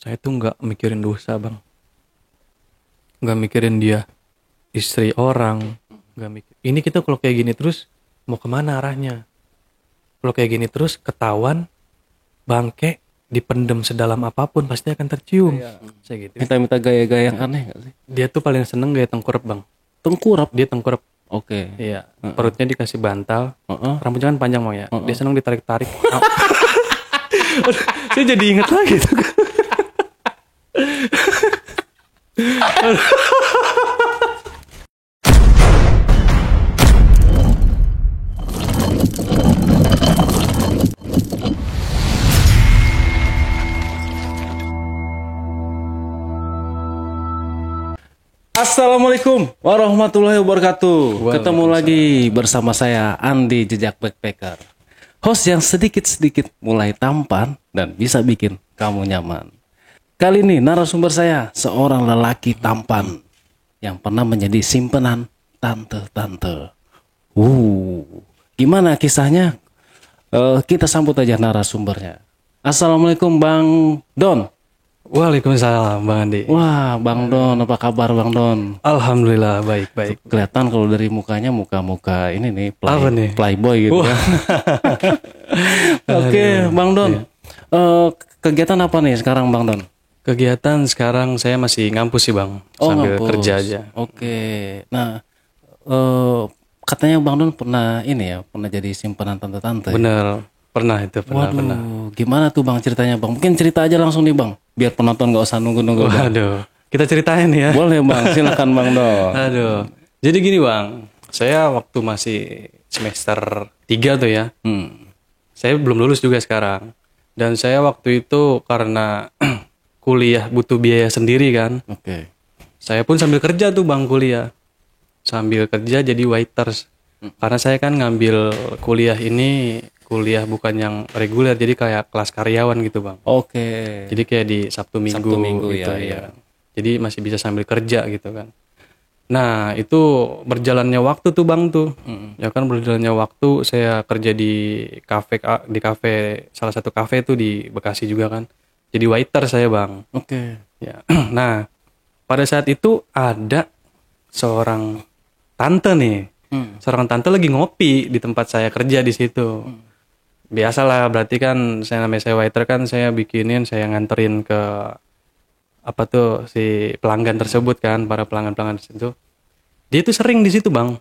Saya tuh nggak mikirin dosa bang, nggak mikirin dia istri orang, nggak mikir. Ini kita kalau kayak gini terus mau kemana arahnya? Kalau kayak gini terus ketahuan bangke dipendem sedalam apapun pasti akan tercium. Saya gitu. Minta-minta gaya-gaya yang aneh gak sih? Dia tuh paling seneng gaya tengkurap bang. Tengkurap. Dia tengkurap. Oke. Iya. Perutnya dikasih bantal. Heeh. Rambutnya kan panjang bang ya. Dia seneng ditarik-tarik. Aduh, saya jadi inget lagi tuh. Assalamualaikum warahmatullahi wabarakatuh. Ketemu lagi bersama saya Andi Jejak Backpacker, host yang sedikit-sedikit mulai tampan dan bisa bikin kamu nyaman. Kali ini narasumber saya seorang lelaki tampan yang pernah menjadi simpenan tante-tante. Gimana kisahnya? Kita sambut aja narasumbernya. Assalamualaikum Bang Don. Waalaikumsalam Bang Andi. Wah, Bang Don, apa kabar Bang Don? Alhamdulillah baik-baik. Kelihatan kalau dari mukanya muka-muka ini nih, Apa nih? playboy gitu kan. Oke, Bang Don. Kegiatan apa nih sekarang Bang Don? Kegiatan sekarang saya masih ngampus sih Bang, sambil ngampus. kerja aja. Oke. Nah, katanya Bang Don pernah ini ya, pernah jadi simpanan tante-tante. Bener, pernah itu pernah. Gimana tuh Bang ceritanya Bang? Mungkin cerita aja langsung nih Bang, biar penonton gak usah nunggu-nunggu. Bang. Waduh, kita ceritain ya. Boleh Bang, silakan Bang Don. Aduh, jadi gini Bang, saya waktu masih semester 3 tuh ya, saya belum lulus juga sekarang. Dan saya waktu itu karena kuliah butuh biaya sendiri kan, Oke. saya pun sambil kerja tuh Bang kuliah. Sambil kerja jadi waiters. Karena saya kan ngambil kuliah ini, kuliah bukan yang reguler, jadi kayak kelas karyawan gitu Bang. Oke. Jadi kayak di Sabtu Minggu gitu ya. Jadi masih bisa sambil kerja gitu kan. Nah itu berjalannya waktu tuh Bang tuh. Ya kan berjalannya waktu saya kerja di kafe salah satu kafe tuh di Bekasi juga kan. Jadi waiter saya Bang. Oke. Ya. Nah pada saat itu ada seorang tante nih. Seorang tante lagi ngopi di tempat saya kerja di situ. Biasalah berarti kan saya waiter kan saya nganterin ke apa tuh si pelanggan tersebut kan, para pelanggan situ. Dia tuh sering di situ Bang.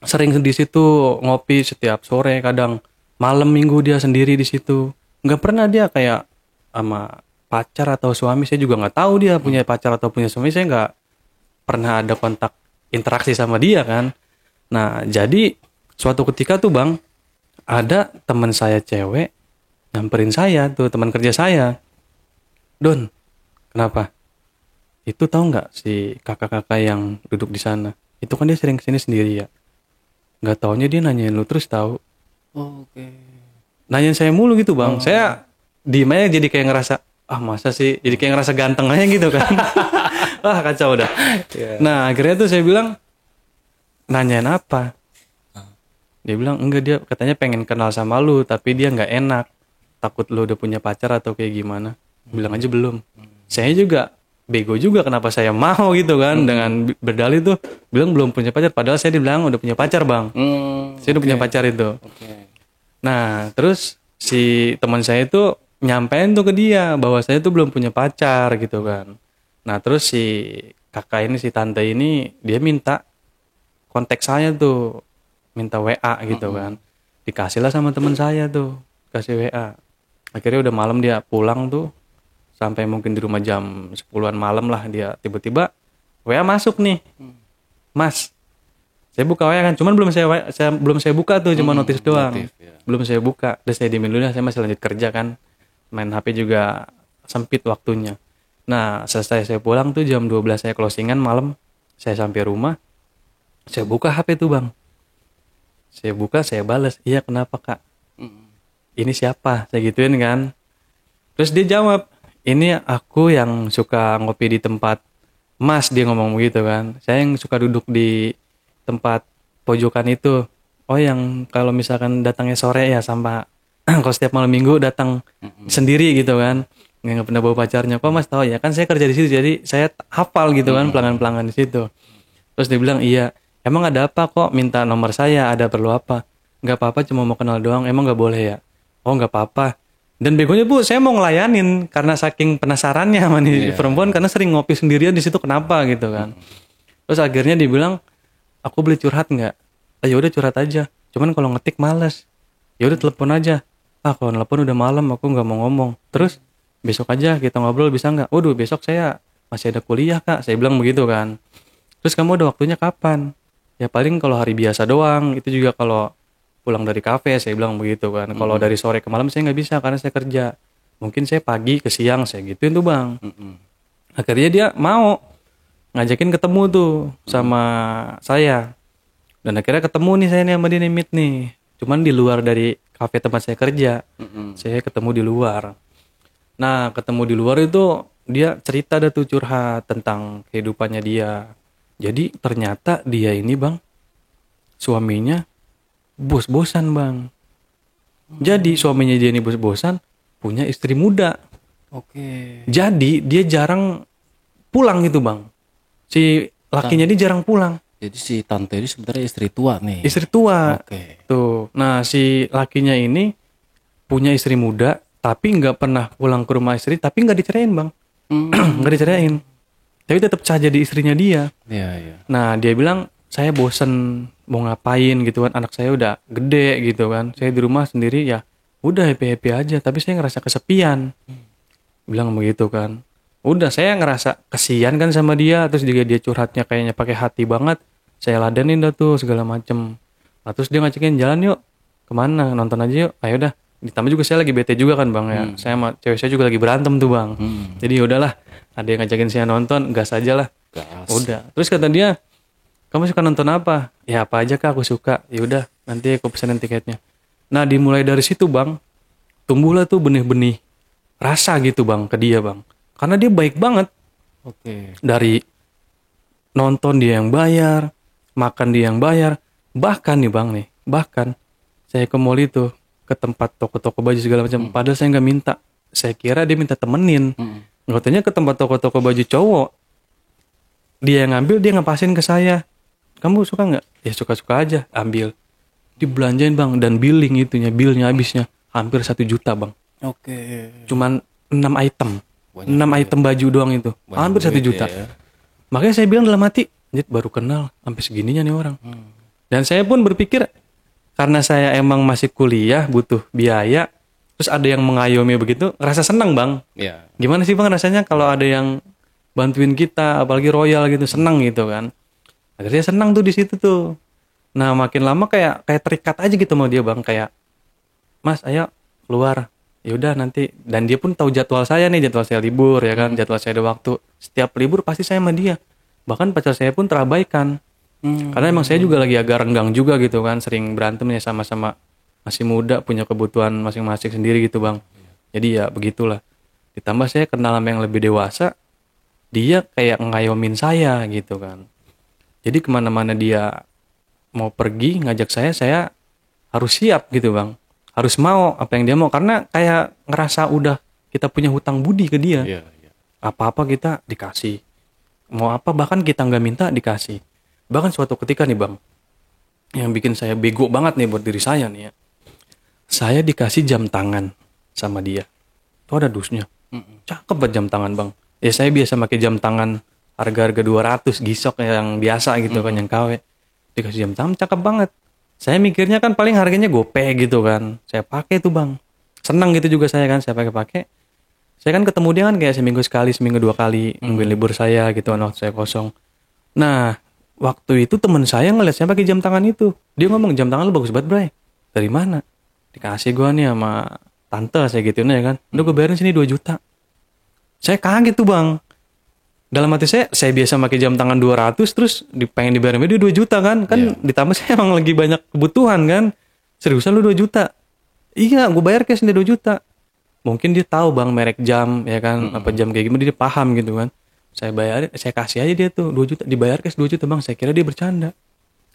Sering di situ ngopi setiap sore, kadang malam minggu dia sendiri di situ. Nggak pernah dia kayak sama pacar atau suami, saya juga nggak tahu dia punya pacar atau punya suami, saya nggak pernah ada kontak interaksi sama dia kan. Nah jadi suatu ketika tuh Bang, ada teman saya cewek nyamperin saya tuh, teman kerja saya. Don, kenapa? Itu tahu nggak si kakak-kakak yang duduk di sana? Itu kan dia sering kesini sendiri ya. Nggak taunya dia nanyain lu terus tahu. Oke. Nanyain saya mulu gitu Bang. Saya diem aja jadi kayak ngerasa, masa sih? Jadi kayak ngerasa ganteng aja gitu kan. Wah kacau udah. Nah akhirnya tuh saya bilang, nanyain apa? Dia bilang enggak, dia katanya pengen kenal sama lu tapi dia nggak enak, takut lu udah punya pacar atau kayak gimana. Bilang aja belum. Saya juga bego juga kenapa saya mau gitu kan, dengan berdalih tuh bilang belum punya pacar padahal saya dibilang udah punya pacar Bang. Saya udah punya pacar itu. Nah terus si teman saya itu nyampein tuh ke dia bahwa saya tuh belum punya pacar gitu kan. Nah terus si kakak ini, si tante ini, dia minta kontak saya tuh, minta WA gitu kan. Dikasihlah sama teman saya tuh, kasih WA. Akhirnya udah malam dia pulang tuh, sampai mungkin di rumah jam 10-an malam lah, dia tiba-tiba WA masuk nih. Mas, saya buka WA kan, cuman belum saya buka tuh, cuma notis doang. Belum saya buka, udah saya diemin dulu, saya masih lanjut kerja kan. Main HP juga sempit waktunya. Nah, selesai saya pulang tuh jam 12 saya closingan malam, saya sampai rumah. Saya buka HP tuh Bang. Saya buka, saya balas, iya kenapa Kak? Ini siapa? Saya gituin kan. Terus dia jawab, ini aku yang suka ngopi di tempat Mas, dia ngomong begitu kan. Saya yang suka duduk di tempat pojokan itu. Oh yang kalau misalkan datangnya sore ya, sama kalau setiap malam minggu datang sendiri gitu kan. nggak pernah bawa pacarnya. Kok Mas tahu ya? Kan saya kerja di situ, jadi saya hafal gitu kan pelanggan-pelanggan di situ. Terus dia bilang, iya, emang ada apa kok minta nomor saya, ada perlu apa? Nggak apa-apa, cuma mau kenal doang, emang nggak boleh ya? Oh nggak apa-apa. Dan begonya Bu, saya mau ngelayanin karena saking penasarannya sama nih perempuan, karena sering ngopi sendirian di situ, kenapa gitu kan. Terus akhirnya dia bilang, aku boleh curhat nggak? Ya udah curhat aja, cuman kalau ngetik males. Ya udah telepon aja. Kalau telepon udah malam, aku nggak mau ngomong. Terus besok aja kita ngobrol bisa nggak? Waduh, besok saya masih ada kuliah Kak, saya bilang begitu kan. Terus kamu ada waktunya kapan? Ya paling kalau hari biasa doang, itu juga kalau pulang dari kafe, saya bilang begitu kan. Kalau dari sore ke malam saya nggak bisa karena saya kerja. Mungkin saya pagi ke siang, saya gituin tuh Bang. Akhirnya dia mau ngajakin ketemu tuh sama saya. Dan akhirnya ketemu nih saya nih sama dia nih, meet nih. Cuman di luar dari kafe tempat saya kerja. Saya ketemu di luar. Nah ketemu di luar itu dia cerita dah tuh, curhat tentang kehidupannya dia. Jadi ternyata dia ini Bang, suaminya bos-bosan Bang. Jadi suaminya dia ini bos-bosan, punya istri muda. Oke. Jadi dia jarang pulang gitu Bang. Si lakinya dia jarang pulang. Jadi si tante ini sebenarnya istri tua nih. Istri tua. Oke. Tuh. Nah si lakinya ini punya istri muda, tapi nggak pernah pulang ke rumah istri, tapi nggak dicerain Bang. Nggak dicerain. Tapi tetap saja di istrinya dia. Iya, iya. Nah dia bilang, saya bosen mau ngapain gitu kan, anak saya udah gede gitu kan, saya di rumah sendiri ya udah happy aja, tapi saya ngerasa kesepian. Bilang begitu kan. Udah saya ngerasa kesian kan sama dia, terus juga dia curhatnya kayaknya pakai hati banget. Saya ladenin dah tuh segala macem. Nah, terus dia ngajakin jalan yuk, kemana, nonton aja yuk. Ayo udah. Ditambah juga saya lagi bete juga kan Bang ya. Saya sama cewek saya juga lagi berantem tuh Bang. Jadi udahlah, ada yang ngajakin saya nonton, gas aja lah. Gas. Udah. Terus kata dia, kamu suka nonton apa? Ya apa aja Kak, aku suka. Ya udah, nanti aku pesanin tiketnya. Nah dimulai dari situ Bang, tumbuhlah tuh benih-benih rasa gitu Bang ke dia Bang. Karena dia baik banget. Oke. Dari nonton dia yang bayar, makan dia yang bayar. Bahkan nih Bang nih, bahkan saya ke mall itu, ke tempat toko-toko baju segala macam. Padahal saya nggak minta. Saya kira dia minta temenin. Nggak taunya ke tempat toko-toko baju cowok. Dia yang ngambil, dia ngepasin ke saya. Kamu suka nggak? Ya suka-suka aja, ambil. Dibelanjain Bang, dan bilnya habisnya hampir 1 juta Bang. Oke. Cuman 6 item. Banyak 6 item baju doang itu. Banyak Hampir 1 duit juta. ya. Makanya saya bilang dalam hati, Jit baru kenal sampai segininya nih orang. Dan saya pun berpikir, karena saya emang masih kuliah, butuh biaya, terus ada yang mengayomi begitu, rasa senang Bang. Iya. Gimana sih Bang rasanya kalau ada yang bantuin kita, apalagi royal gitu, senang gitu kan. Akhirnya senang tuh di situ tuh. Nah makin lama kayak terikat aja gitu sama dia Bang, kayak Mas ayo keluar. Ya udah nanti, dan dia pun tahu jadwal saya nih, jadwal saya libur ya kan, jadwal saya ada waktu. Setiap libur pasti saya sama dia. Bahkan pacar saya pun terabaikan. Karena emang saya juga lagi agak renggang juga gitu kan, sering berantem ya, sama-sama masih muda, punya kebutuhan masing-masing sendiri gitu Bang. Jadi ya begitulah. Ditambah saya kenal sama yang lebih dewasa, dia kayak ngayomin saya gitu kan. Jadi kemana-mana dia mau pergi ngajak saya harus siap gitu Bang. Harus mau apa yang dia mau, karena kayak ngerasa udah kita punya hutang budi ke dia. Iya, iya. Apa-apa kita dikasih. Mau apa bahkan kita nggak minta dikasih. Bahkan suatu ketika nih Bang, yang bikin saya bego banget nih buat diri saya nih ya. Saya dikasih jam tangan sama dia. Itu ada dusnya. Cakep banget jam tangan Bang. Ya saya biasa pakai jam tangan harga-harga 200 gisok yang biasa gitu kan, yang KW. Dikasih jam tangan cakep banget. Saya mikirnya kan paling harganya gope gitu kan. Saya pakai tuh Bang. Senang gitu juga saya kan, saya pakai. Saya kan ketemu dia kan kayak seminggu sekali, seminggu 2 kali, nungguin libur saya gitu kan waktu saya kosong. Nah, waktu itu teman saya ngeliat saya pakai jam tangan itu. Dia ngomong, jam tangan lu bagus banget Bray. Dari mana? Dikasih gua nih sama tante saya gituin ya kan. Udah gue bayarin sini 2 juta. Saya kaget tuh Bang. Dalam hati saya biasa pakai jam tangan 200, terus pengen dibayarin dia 2 juta kan. Kan ditambah saya emang lagi banyak kebutuhan kan. Seriusan lu 2 juta? Iya, gue bayar cash dia 2 juta. Mungkin dia tahu Bang merek jam ya kan, apa jam kayak gimana, dia paham gitu kan. Saya bayarin, saya kasih aja dia tuh 2 juta, dibayar cash 2 juta Bang. Saya kira dia bercanda.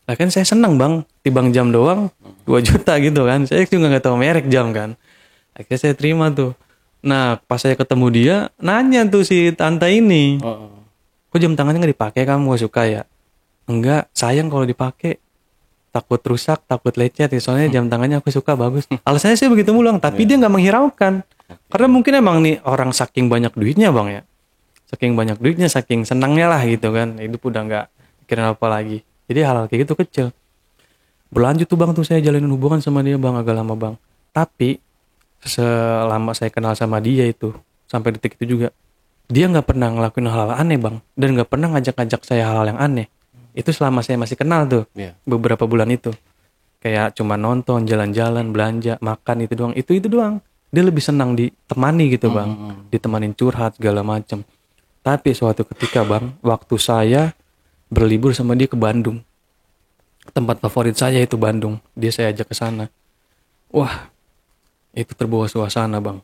Lah kan saya senang Bang, tibang jam doang 2 juta gitu kan. Saya juga nggak tahu merek jam kan. Akhirnya saya terima tuh. Nah pas saya ketemu dia, nanya tuh si tante ini, kok jam tangannya nggak dipakai, kamu gak suka ya? Enggak, sayang kalau dipakai, takut rusak, takut lecet ya, soalnya jam tangannya aku suka, bagus. Alasannya sih begitu mulu, tapi dia nggak menghiraukan. Karena mungkin emang nih orang saking banyak duitnya bang ya, saking banyak duitnya, saking senangnya lah gitu kan, hidup udah nggak mikirin apa lagi. Jadi hal-hal kayak gitu kecil. Berlanjut tuh bang, tuh saya jalanin hubungan sama dia bang, agak lama bang. Tapi selama saya kenal sama dia itu, sampai detik itu juga, dia nggak pernah ngelakuin hal-hal aneh bang, dan nggak pernah ngajak-ngajak saya hal-hal yang aneh. Itu selama saya masih kenal tuh, beberapa bulan itu. Kayak cuma nonton, jalan-jalan, belanja, makan, itu doang. Itu doang. Dia lebih senang ditemani gitu bang, ditemanin curhat segala macam. Tapi suatu ketika bang, waktu saya berlibur sama dia ke Bandung, tempat favorit saya itu Bandung, dia saya ajak ke sana. Wah, itu terbawa suasana bang.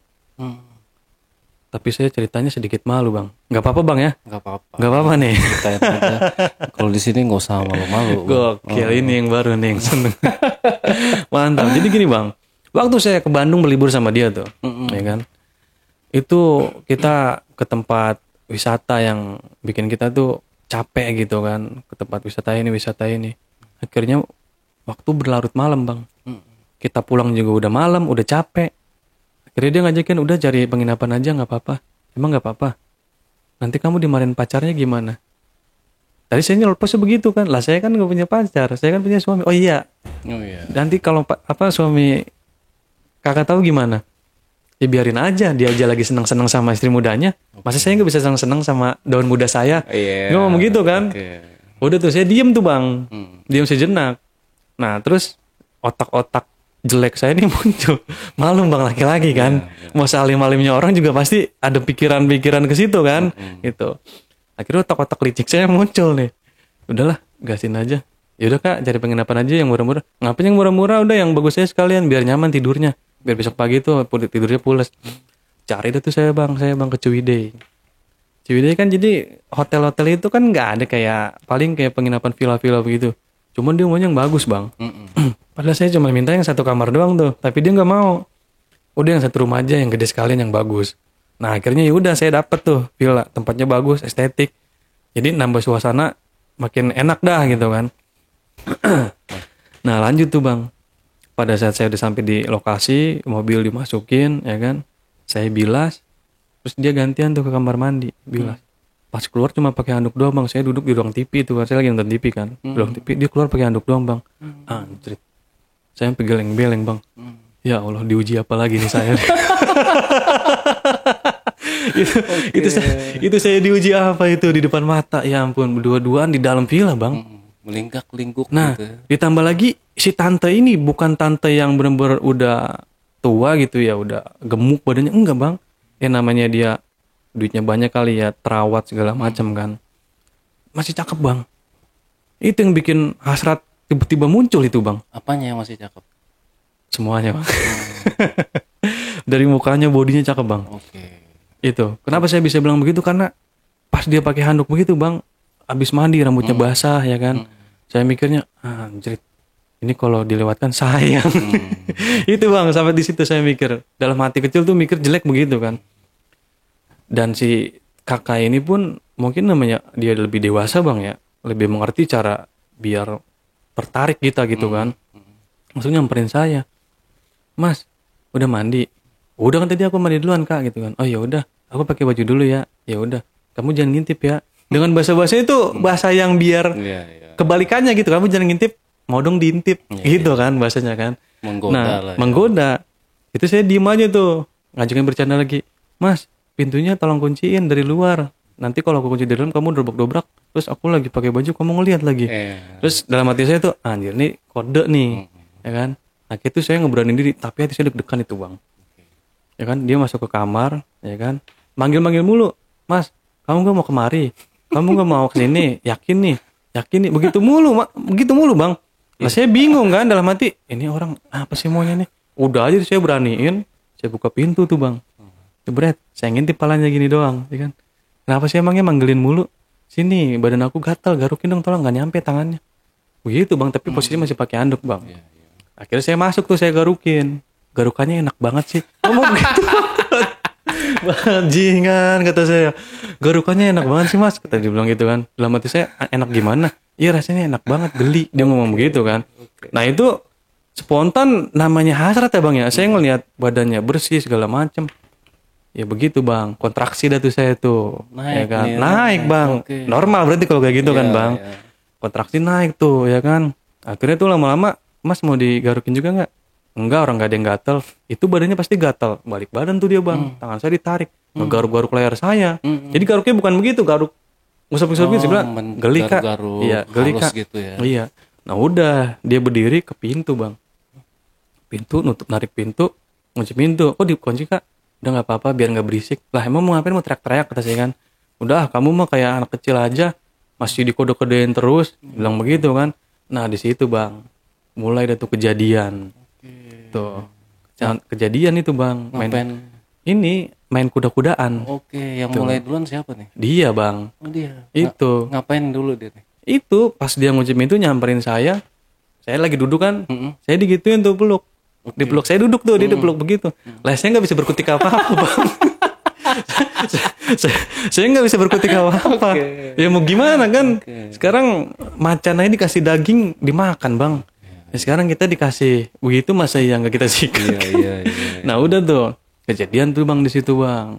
Tapi saya ceritanya sedikit malu bang. Gak apa-apa bang ya? Gak apa-apa. Gak apa-apa nih. Ceritain aja. Kalau di sini nggak usah malu-malu. Gokil, ini yang baru nih yang seneng. Mantap. Jadi gini bang, waktu saya ke Bandung berlibur sama dia tuh, ya kan? Itu kita ke tempat wisata yang bikin kita tuh capek gitu kan. Ke tempat wisata ini. Akhirnya waktu berlarut malam bang. Kita pulang juga udah malam, udah capek. Akhirnya dia ngajakin, udah cari penginapan aja, gak apa-apa. Emang gak apa-apa? Nanti kamu dimarahin pacarnya gimana? Tadi saya nyelpasnya begitu kan. Lah saya kan gak punya pacar, saya kan punya suami. Oh iya. Nanti kalau suami kakak tahu gimana? Ya biarin aja, dia aja lagi senang-senang sama istri mudanya. Masa saya gak bisa senang-senang sama daun muda saya? Dia ngomong gitu kan. Udah tuh saya diem tuh bang. Diem sejenak. Nah terus otak-otak jelek saya ini muncul. Malum bang, laki-laki kan. Mau salim-alimnya orang juga pasti ada pikiran-pikiran ke situ kan. Gitu. Akhirnya otak-otak licik saya muncul nih. Udahlah, gasin aja. Yaudah kak, cari penginapan aja yang murah-murah. Ngapain yang murah-murah, udah yang bagus aja sekalian, biar nyaman tidurnya. Biar besok pagi tuh tidurnya pules. Cari deh tuh saya bang ke Ciwidey. Ciwidey kan jadi hotel-hotel itu kan nggak ada, kayak paling kayak penginapan villa-villa begitu. Cuman dia maunya yang bagus bang. Padahal saya cuma minta yang satu kamar doang tuh, tapi dia nggak mau. Udah yang satu rumah aja, yang gede sekalian, yang bagus. Nah akhirnya ya udah saya dapet tuh villa, tempatnya bagus, estetik. Jadi nambah suasana makin enak dah gitu kan. Nah lanjut tuh bang. Pada saat saya udah sampai di lokasi, mobil dimasukin, ya kan. Saya bilas, terus dia gantian tuh ke kamar mandi, bilas. Pas keluar cuma pakai handuk doang bang. Saya duduk di ruang TV itu kan, saya lagi nonton TV kan. Ruang TV, dia keluar pakai handuk doang bang. Anjrit. Saya sampai geleng-geleng bang. Ya Allah, diuji apa lagi nih saya? itu saya diuji apa itu di depan mata? Ya ampun, berdua-duaan di dalam villa bang. Melingkak-lingkuk. Nah, gitu. ditambah lagi si tante ini bukan tante yang benar-benar udah tua gitu ya, udah gemuk badannya, enggak bang. Ya namanya dia duitnya banyak kali ya, terawat segala macam kan. Masih cakep bang. Itu yang bikin hasrat tiba-tiba muncul itu bang. Apanya yang masih cakep? Semuanya bang. Dari mukanya, bodinya cakep bang. Itu. Kenapa saya bisa bilang begitu? Karena pas dia pakai handuk begitu bang, abis mandi rambutnya basah ya kan. Saya mikirnya, anjrit, ini kalau dilewatkan sayang. Itu bang, sampai di situ saya mikir. Dalam hati kecil tuh mikir jelek begitu kan. Dan si kakak ini pun mungkin namanya dia lebih dewasa bang ya, lebih mengerti cara biar tertarik kita gitu kan. Maksudnya nyamperin saya, Mas, udah mandi? Udah kan tadi aku mandi duluan kak gitu kan. Oh ya udah, aku pakai baju dulu ya. Ya udah, kamu jangan ngintip ya. Dengan bahasa itu bahasa yang biar kebalikannya gitu. Kamu jangan ngintip, mau dong diintip gitu kan bahasanya kan. Menggoda menggoda. Itu saya diem aja tuh, ngajakin bercanda lagi. Mas, pintunya tolong kunciin dari luar. Nanti kalau aku kunci dari dalam kamu dobrak-dobrak, terus aku lagi pakai baju kamu ngeliat lagi. Terus dalam hati saya tuh, anjir nih kode nih, ya kan. Akhirnya itu saya ngeberanin diri, tapi hati saya deg-degan itu bang. Ya kan, dia masuk ke kamar, ya kan, manggil-manggil mulu, Mas, kamu gak mau kemari? Kamu gak mau kesini? Yakin nih, begitu mulu bang. Nah saya bingung kan dalam hati, ini orang apa sih maunya nih? Udah aja saya beraniin, saya buka pintu tuh bang. Jebret, saya ngintip palanya gini doang, ya kan. Kenapa sih emangnya manggilin mulu? Sini, badan aku gatal, garukin dong tolong, gak nyampe tangannya. Begitu bang, tapi posisi masih pakai handuk bang. Akhirnya saya masuk tuh, saya garukin. Garukannya enak banget sih. Ngomong begitu. Bajingan kata saya. Garukannya enak banget sih mas. Kata dia bilang gitu kan. Dalam hati saya enak gimana? Iya rasanya enak banget geli. Dia ngomong begitu kan. Nah itu spontan namanya hasrat ya bang ya. Saya ngelihat badannya bersih segala macem. Ya begitu bang. Kontraksi dah tuh saya tuh. Naik ya kan. nih, Naik bang. Oke. Normal berarti kalau kayak gitu kan Iya, bang. iya. Kontraksi naik tuh ya kan. Akhirnya tuh lama-lama mas mau digarukin juga nggak? Enggak, orang nggak ada yang gatel. Itu badannya pasti gatel. Balik badan tuh dia bang. Tangan saya ditarik. Ngegaruk-garuk leher saya. Jadi garuknya bukan begitu. Garuk ngusap-ngusap gitu. Saya bilang geli kak. Garuk-garuk Iya geli halus kak. gitu ya. Iya. Nah udah dia berdiri ke pintu bang. Pintu nutup narik pintu. Ngunci pintu. Kok dikunci kak? Udah nggak apa-apa biar nggak berisik. Lah emang mau ngapain mau teriak-teriak kata saya kan. Udah kamu mah kayak anak kecil aja. Masih dikode-kodein terus. Bilang begitu kan. Nah di situ bang. Mulai ada tuh kejadian. Tuh. Kejadian itu bang. Main kuda-kudaan. Oke, yang mulai duluan siapa nih? Dia bang. Oh dia. Itu. Ngapain dulu dia nih? Itu pas dia ngunci pintu nyamperin saya. Saya lagi duduk kan. Saya digituin tuh peluk. Dipeluk saya duduk tuh dia dipeluk begitu. Lah saya nggak bisa berkutik apa-apa bang. saya nggak bisa berkutik apa-apa. Ya mau gimana kan? Sekarang macan aja dikasih daging dimakan bang. Ya, sekarang kita dikasih begitu masa yang nggak kita sikat. Iya. Nah udah tuh kejadian tuh bang di situ bang.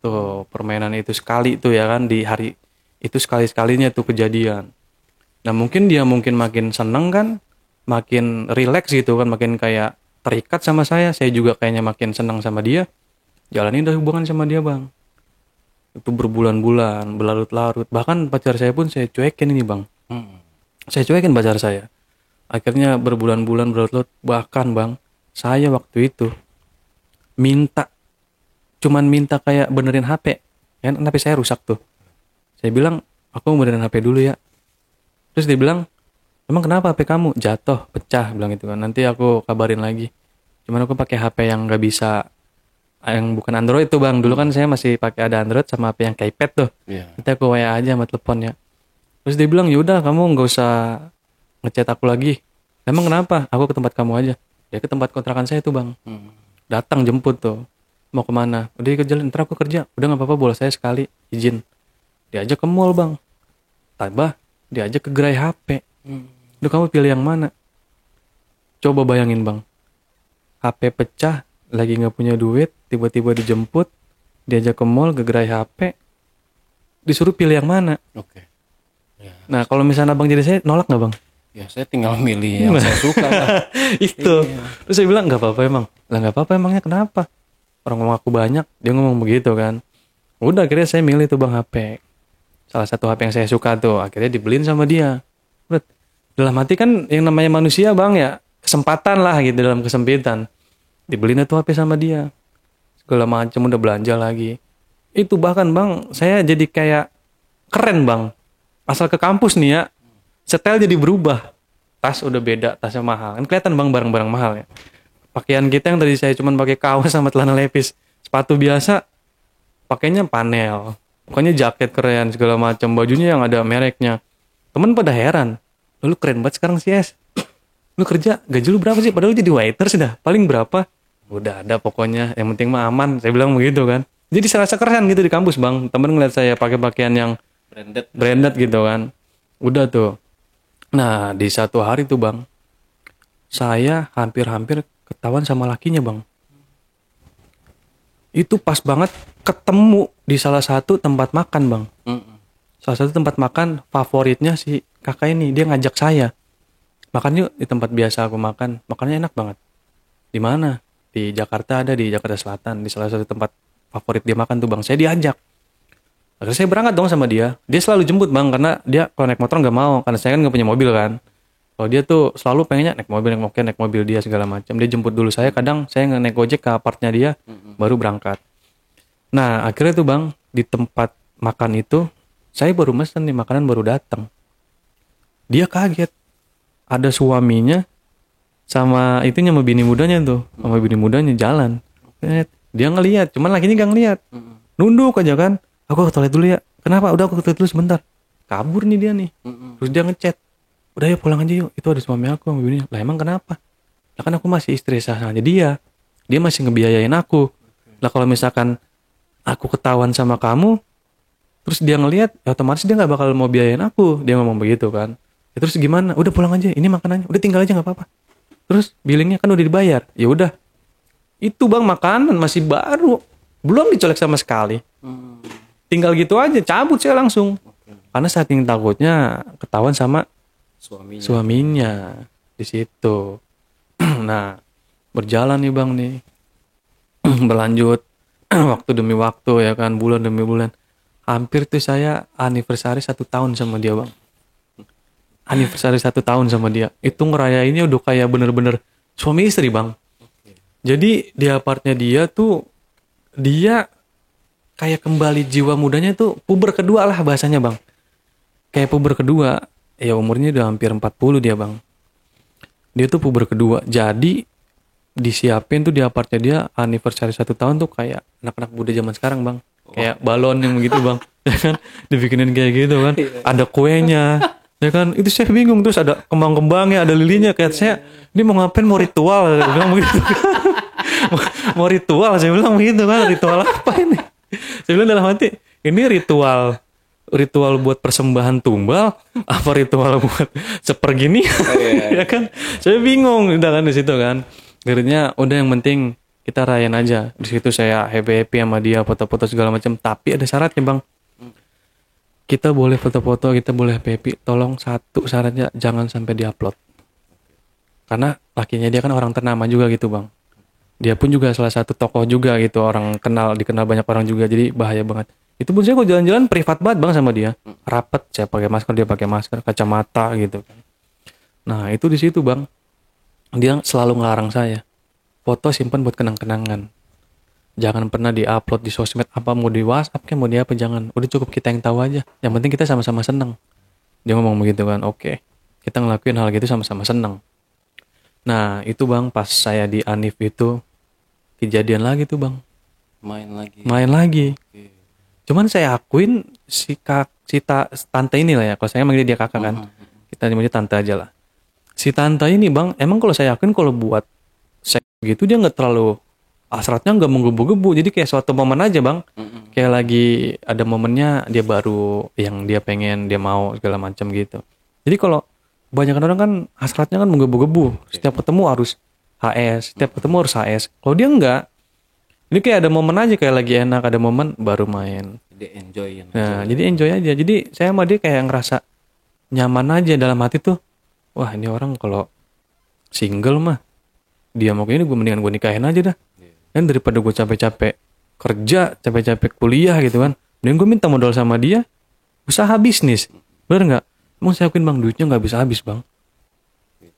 Tuh permainan itu sekali tuh ya kan di hari itu sekali-sekalinya tuh kejadian. Nah mungkin dia makin seneng kan, makin rileks gitu kan, makin kayak terikat sama saya juga kayaknya makin senang sama dia. Jalanin dah hubungan sama dia bang. Itu berbulan-bulan, berlarut-larut. Bahkan pacar saya pun saya cuekin ini bang. Saya cuekin pacar saya. Akhirnya berbulan-bulan berlarut-larut. Bahkan bang, saya waktu itu cuman minta kayak benerin HP. Kan HP saya rusak tuh. Saya bilang, aku mau benerin HP dulu ya. Terus dia bilang, emang kenapa HP kamu? Jatuh, pecah, bilang gitu kan. Nanti aku kabarin lagi. Cuman aku pakai HP yang nggak bisa, yang bukan Android tuh bang. Dulu kan saya masih pakai ada Android sama HP yang keypad tuh. Nanti aku WA aja sama telepon ya. Terus dia bilang, yaudah kamu nggak usah ngechat aku lagi. Emang kenapa? Aku ke tempat kamu aja. Dia ke tempat kontrakan saya tuh bang. Datang jemput tuh. Mau kemana? Udah ikut jalan, ntar aku kerja. Udah nggak apa-apa, boleh saya sekali izin. Diajak ke mall bang. Tambah diajak ke gerai HP. Udah kamu pilih yang mana? Coba bayangin bang. HP pecah, lagi nggak punya duit, tiba-tiba dijemput, diajak ke mall, ke gerai HP, disuruh pilih yang mana. Oke. Ya. Nah kalau misalnya abang jadi saya, nolak nggak bang? Ya saya tinggal milih yang saya suka lah. Itu. Terus saya bilang nggak apa-apa emang. Lah nggak apa-apa emangnya kenapa? Orang ngomong aku banyak, dia ngomong begitu kan. Udah akhirnya saya milih tuh bang HP. Salah satu HP yang saya suka tuh, akhirnya dibeliin sama dia. Dalam hati kan yang namanya manusia bang ya, kesempatan lah gitu dalam kesempitan. Dibeliin tuh HP sama dia. Segala macam udah belanja lagi. Itu bahkan bang, saya jadi kayak keren bang. Asal ke kampus nih ya, setel jadi berubah. Tas udah beda, tasnya mahal. Kan kelihatan bang barang-barang mahal ya. Pakaian kita yang tadi saya cuman pakai kaos sama celana levis. Sepatu biasa, pakainya panel. Pokoknya jaket keren segala macam. Bajunya yang ada mereknya. Temen pada heran. Lu keren banget sekarang sih es. Lu kerja gaji lu berapa sih? Padahal lu jadi waiter sih dah. Paling berapa? Udah ada pokoknya. Yang penting mah aman. Saya bilang begitu kan. Jadi serasa keren gitu di kampus bang. Temen ngeliat saya pakai pakaian yang branded gitu kan. Udah tuh. Nah di satu hari tuh bang. Saya hampir-hampir ketahuan sama lakinya bang. Itu pas banget ketemu di salah satu tempat makan bang. Salah satu tempat makan favoritnya si kakak ini. Dia ngajak saya. Makan yuk di tempat biasa aku makan. Makannya enak banget. Di mana? Di Jakarta ada, di Jakarta Selatan. Di salah satu tempat favorit dia makan tuh bang. Saya diajak. Akhirnya saya berangkat dong sama dia. Dia selalu jemput bang. Karena dia kalau naik motor gak mau. Karena saya kan gak punya mobil kan. Kalau dia tuh selalu pengennya naik mobil dia segala macam. Dia jemput dulu saya. Kadang saya naik gojek ke apartnya dia. Baru berangkat. Nah akhirnya tuh bang. Di tempat makan itu. Saya baru mesen nih. Makanan baru datang. Dia kaget. Ada suaminya sama itunya sama bini mudanya tuh. Sama bini mudanya jalan. Dia ngelihat, cuman lakinya gak ngelihat. Nunduk aja kan. Aku ke toilet dulu ya. Kenapa? Udah aku ke toilet dulu sebentar. Kabur nih dia nih. Terus dia ngechat. Udah yuk pulang aja yuk. Itu ada suami aku sama bininya. Lah emang kenapa? Lah kan aku masih istri sahnya dia. Dia masih ngebiayain aku. Lah kalau misalkan aku ketahuan sama kamu, terus dia ngelihat, ya otomatis dia nggak bakal mau biayain aku. Dia ngomong begitu kan. Ya, terus gimana? Udah pulang aja, ini makanannya, udah tinggal aja nggak apa-apa. Terus billingnya kan udah dibayar. Ya udah, itu bang makanan masih baru, belum dicolek sama sekali. Tinggal gitu aja, cabut saya langsung. Karena saking takutnya ketahuan sama suaminya di situ. Nah, berjalan nih bang nih, berlanjut waktu demi waktu ya kan, bulan demi bulan. Hampir tuh saya anniversary 1 tahun sama dia bang. Anniversary 1 tahun sama dia. Itu ngerayainnya udah kayak bener-bener suami istri bang. Jadi di apartnya dia tuh, dia kayak kembali jiwa mudanya tuh, puber kedua lah bahasanya bang. Kayak puber kedua, ya umurnya udah hampir 40 dia bang. Dia tuh puber kedua, jadi disiapin tuh di apartnya dia anniversary 1 tahun tuh kayak anak-anak muda zaman sekarang bang. Kayak balon yang begitu bang, ya kan, dibikinin kayak gitu kan, ada kuenya, ya kan, itu saya bingung. Terus ada kembang-kembangnya, ada lilinya, kayak saya, ini mau ngapain, mau ritual, saya bilang begitu. Mau ritual, saya bilang begitu kan, ritual apa ini? Saya bilang dalam hati, ini ritual buat persembahan tumbal, apa ritual buat sepergini, ya kan? Saya bingung, udah kan di situ kan. Akhirnya udah yang penting kita rayain aja. Di situ saya happy sama dia, foto-foto segala macam. Tapi ada syaratnya bang. Kita boleh foto-foto, kita boleh happy. Tolong satu syaratnya, jangan sampai diupload. Karena lakinya dia kan orang ternama juga gitu bang. Dia pun juga salah satu tokoh juga gitu, orang dikenal banyak orang juga. Jadi bahaya banget. Itu pun saya kok jalan-jalan privat banget bang sama dia. Rapet, saya pakai masker, dia pakai masker, kacamata gitu kan. Nah itu di situ bang, dia selalu ngelarang saya, foto simpan buat kenang-kenangan, jangan pernah diupload di sosmed, apa mau di WhatsApp kayak mau di apa, jangan. Udah cukup kita yang tahu aja, yang penting kita sama-sama seneng. Dia ngomong begitu kan. Oke, kita ngelakuin hal gitu sama-sama seneng. Nah itu bang, pas saya di Anif itu kejadian lagi tuh bang, main lagi. Cuman saya akuin si tante ini lah ya, kalau saya manggil dia kakak kan, kita nyebutnya tante aja lah. Si tante ini bang, emang kalau saya akuin kalau buat seks gitu dia nggak terlalu, hasratnya nggak menggebu-gebu. Jadi kayak suatu momen aja bang, kayak lagi ada momennya dia baru yang dia pengen, dia mau segala macam gitu. Jadi kalau kebanyakan orang kan hasratnya kan menggebu-gebu, setiap ketemu harus HS, setiap ketemu harus HS. Kalau dia enggak, ini kayak ada momen aja, kayak lagi enak, ada momen baru main. Dia enjoy. Nah, jadi enjoy aja. Jadi saya sama dia kayak ngerasa nyaman aja dalam hati tuh. Wah, ini orang kalau single mah, dia mau kayak ini, gue mendingan gue nikahin aja dah. Dan daripada gue capek-capek kerja, capek-capek kuliah gitu kan, mending gue minta modal sama dia, usaha bisnis. Bener nggak? Emang saya akuin bang, duitnya nggak bisa habis bang.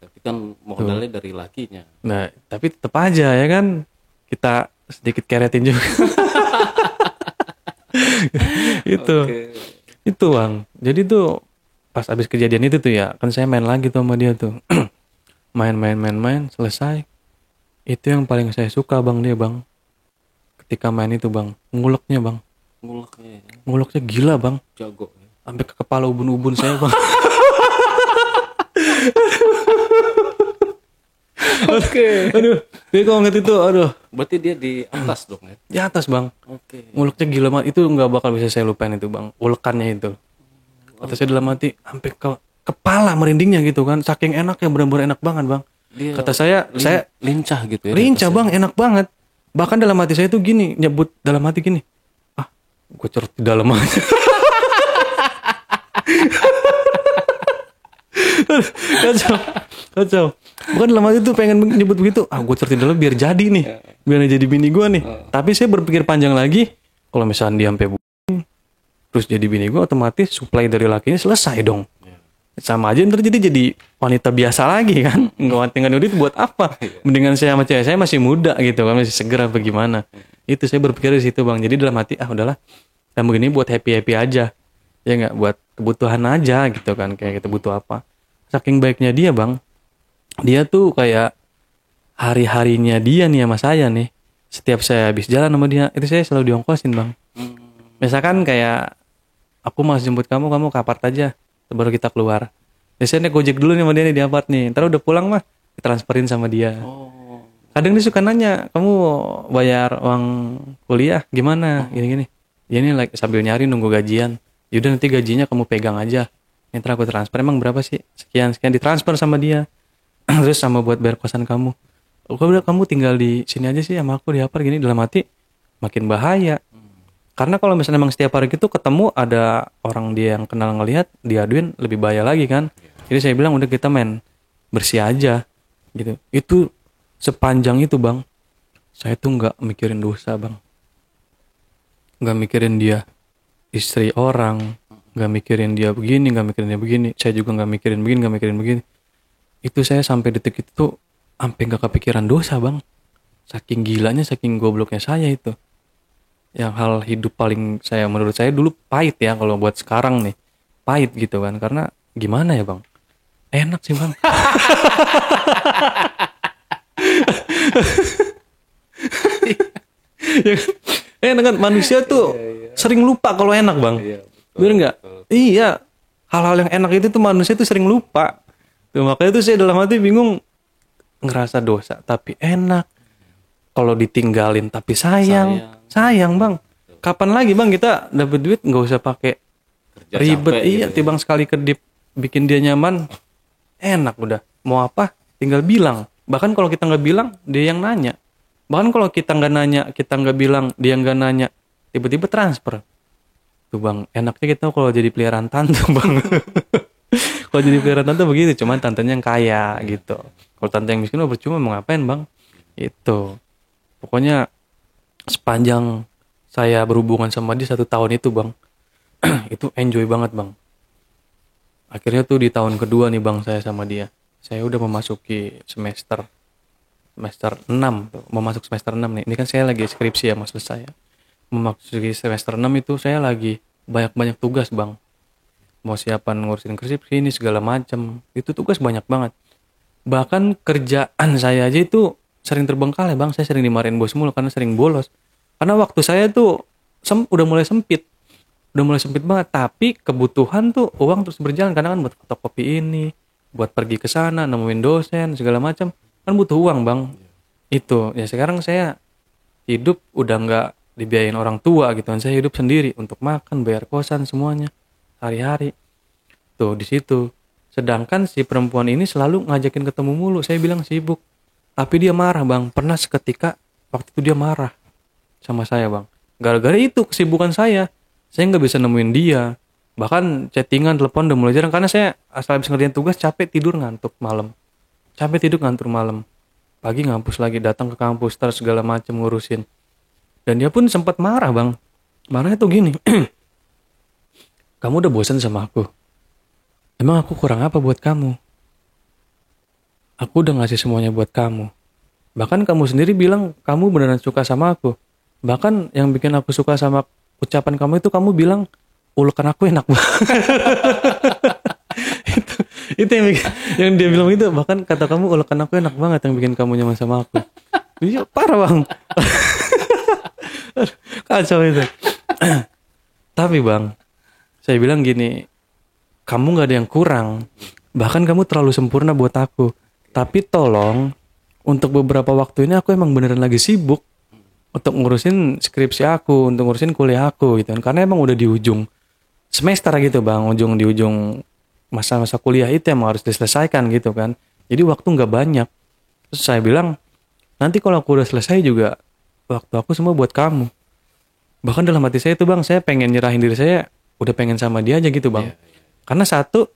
Tapi kan modalnya dari lakinya. Nah, tapi tetap aja ya kan, kita sedikit keretin juga. Itu bang. Jadi tuh pas abis kejadian itu tuh ya, kan saya main lagi tuh sama dia tuh. main selesai. Itu yang paling saya suka bang, dia bang, ketika main itu bang, nguleknya bang, nguleknya gila bang, jago sampai ke kepala ubun-ubun saya bang. Aduh, dia kalau ngeliat itu, aduh. Berarti dia di atas dong ya? Di atas bang. Nguleknya gila banget, itu nggak bakal bisa saya lupain itu bang, ulekannya itu. Kata saya dalam hati, sampai ke kepala merindingnya gitu kan, saking enaknya, benar-benar enak banget bang. Dia kata saya lincah gitu ya. Lincah bang, enak banget. Bahkan dalam hati saya tuh gini, nyebut dalam hati gini, gue cerut di dalam aja. Kacau. Bukan dalam hati tuh pengen nyebut begitu, gue cerut di dalam biar jadi nih, biar jadi bini gue nih. Tapi saya berpikir panjang lagi, kalau misalnya dia sampai terus jadi bini gue, otomatis supply dari lakinya selesai dong. Sama aja ntar jadi wanita biasa lagi kan, ngewantingan duit buat apa? Mendingan saya sama cewek saya masih muda gitu kan, masih seger apa gimana. Itu saya berpikir di situ bang. Jadi dalam hati, udahlah, yang begini buat happy aja, ya nggak, buat kebutuhan aja gitu kan, kayak kita butuh apa. Saking baiknya dia bang, dia tuh kayak hari-harinya dia nih sama saya nih, setiap saya habis jalan sama dia, itu saya selalu diongkosin bang. Misalkan kayak aku mau jemput kamu ke apart aja, baru kita keluar. Biasanya gojek dulu nih sama dia nih di apart nih. Ntar udah pulang mah ditransferin sama dia. Kadang dia suka nanya, kamu bayar uang kuliah gimana? Gini-gini. Ya ini like, sambil nyari nunggu gajian. Yaudah nanti gajinya kamu pegang aja. Ntar aku transfer. Emang berapa sih? Sekian ditransfer sama dia. Terus sama buat bayar kosan kamu. Kalau udah kamu tinggal di sini aja sih sama aku di Apar gini, dalam hati makin bahaya. Karena kalau misalnya emang setiap hari gitu ketemu ada orang dia yang kenal ngelihat, diaduin lebih bahaya lagi kan. Jadi saya bilang udah kita main bersih aja gitu. Itu sepanjang itu bang, saya tuh nggak mikirin dosa bang, nggak mikirin dia istri orang, nggak mikirin dia begini, nggak mikirin dia begini. Saya juga nggak mikirin begini, nggak mikirin begini. Itu saya sampai detik itu tuh sampai nggak kepikiran dosa bang. Saking gilanya, saking gobloknya saya itu. Yang hal hidup paling saya menurut saya dulu pahit ya, kalau buat sekarang nih pahit gitu kan. Karena gimana ya bang? Enak sih bang. Enak kan, manusia tuh sering lupa kalau enak bang. Bener nggak? Iya, hal-hal yang enak itu tuh manusia tuh sering lupa. Tuh, makanya tuh saya dalam hati bingung, ngerasa dosa tapi enak. Kalau ditinggalin tapi sayang bang. Kapan lagi bang kita dapet duit nggak usah pakai ribet. Iya, gitu, timbang sekali kedip bikin dia nyaman, enak udah. Mau apa? Tinggal bilang. Bahkan kalau kita nggak bilang, dia yang nanya. Bahkan kalau kita nggak nanya, kita nggak bilang, dia nggak nanya, tiba-tiba transfer. Tuh bang, enaknya kita kalau jadi peliharaan tante bang. Kalau jadi peliharaan tante begitu, cuman tantenya yang kaya gitu. Kalau tante yang miskin mah percuma, mau ngapain bang? Itu. Pokoknya sepanjang saya berhubungan sama dia 1 tahun itu bang, itu enjoy banget bang. Akhirnya tuh di tahun kedua nih bang saya sama dia. Saya udah memasuki semester 6 tuh. Mau masuk semester 6 nih. Ini kan saya lagi skripsi ya mas selesai ya. Memasuki semester 6 itu saya lagi banyak-banyak tugas bang. Mau siapan ngurusin skripsi ini segala macam. Itu tugas banyak banget. Bahkan kerjaan saya aja itu sering terbengkalai bang. Saya sering dimarahin bos mulu karena sering bolos. Karena waktu saya tuh udah mulai sempit. Udah mulai sempit banget. Tapi kebutuhan tuh uang terus berjalan. Karena kan buat fotokopi ini, buat pergi ke sana, nemuin dosen segala macam, kan butuh uang bang. Itu ya sekarang saya hidup udah nggak dibiayain orang tua gitu kan. Saya hidup sendiri untuk makan, bayar kosan semuanya hari-hari. Tuh di situ. Sedangkan si perempuan ini selalu ngajakin ketemu mulu. Saya bilang sibuk, tapi dia marah bang. Pernah seketika waktu itu dia marah sama saya bang. Gara-gara itu kesibukan saya nggak bisa nemuin dia. Bahkan chattingan, telepon udah mulai jarang. Karena saya asal habis ngerjain tugas capek, tidur ngantuk malam. Capek tidur ngantuk malam. Pagi ngampus lagi, datang ke kampus, terus segala macam ngurusin. Dan dia pun sempat marah bang. Marahnya tuh gini. Kamu udah bosan sama aku? Emang aku kurang apa buat kamu? Aku udah ngasih semuanya buat kamu. Bahkan kamu sendiri bilang kamu beneran suka sama aku. Bahkan yang bikin aku suka sama ucapan kamu itu kamu bilang ulekan aku enak banget. itu yang dia bilang itu. Bahkan kata kamu ulekan aku enak banget yang bikin kamu nyaman sama aku. Iya parah bang. Kacau itu. Tapi bang, saya bilang gini, kamu gak ada yang kurang. Bahkan kamu terlalu sempurna buat aku. Tapi tolong, untuk beberapa waktu ini aku emang beneran lagi sibuk untuk ngurusin skripsi aku, untuk ngurusin kuliah aku gitu kan. Karena emang udah di ujung semester gitu bang, di ujung masa-masa kuliah itu emang harus diselesaikan gitu kan. Jadi waktu nggak banyak. Terus saya bilang, nanti kalau aku udah selesai juga, waktu aku semua buat kamu. Bahkan dalam hati saya itu bang, saya pengen nyerahin diri saya, udah pengen sama dia aja gitu bang. Karena satu,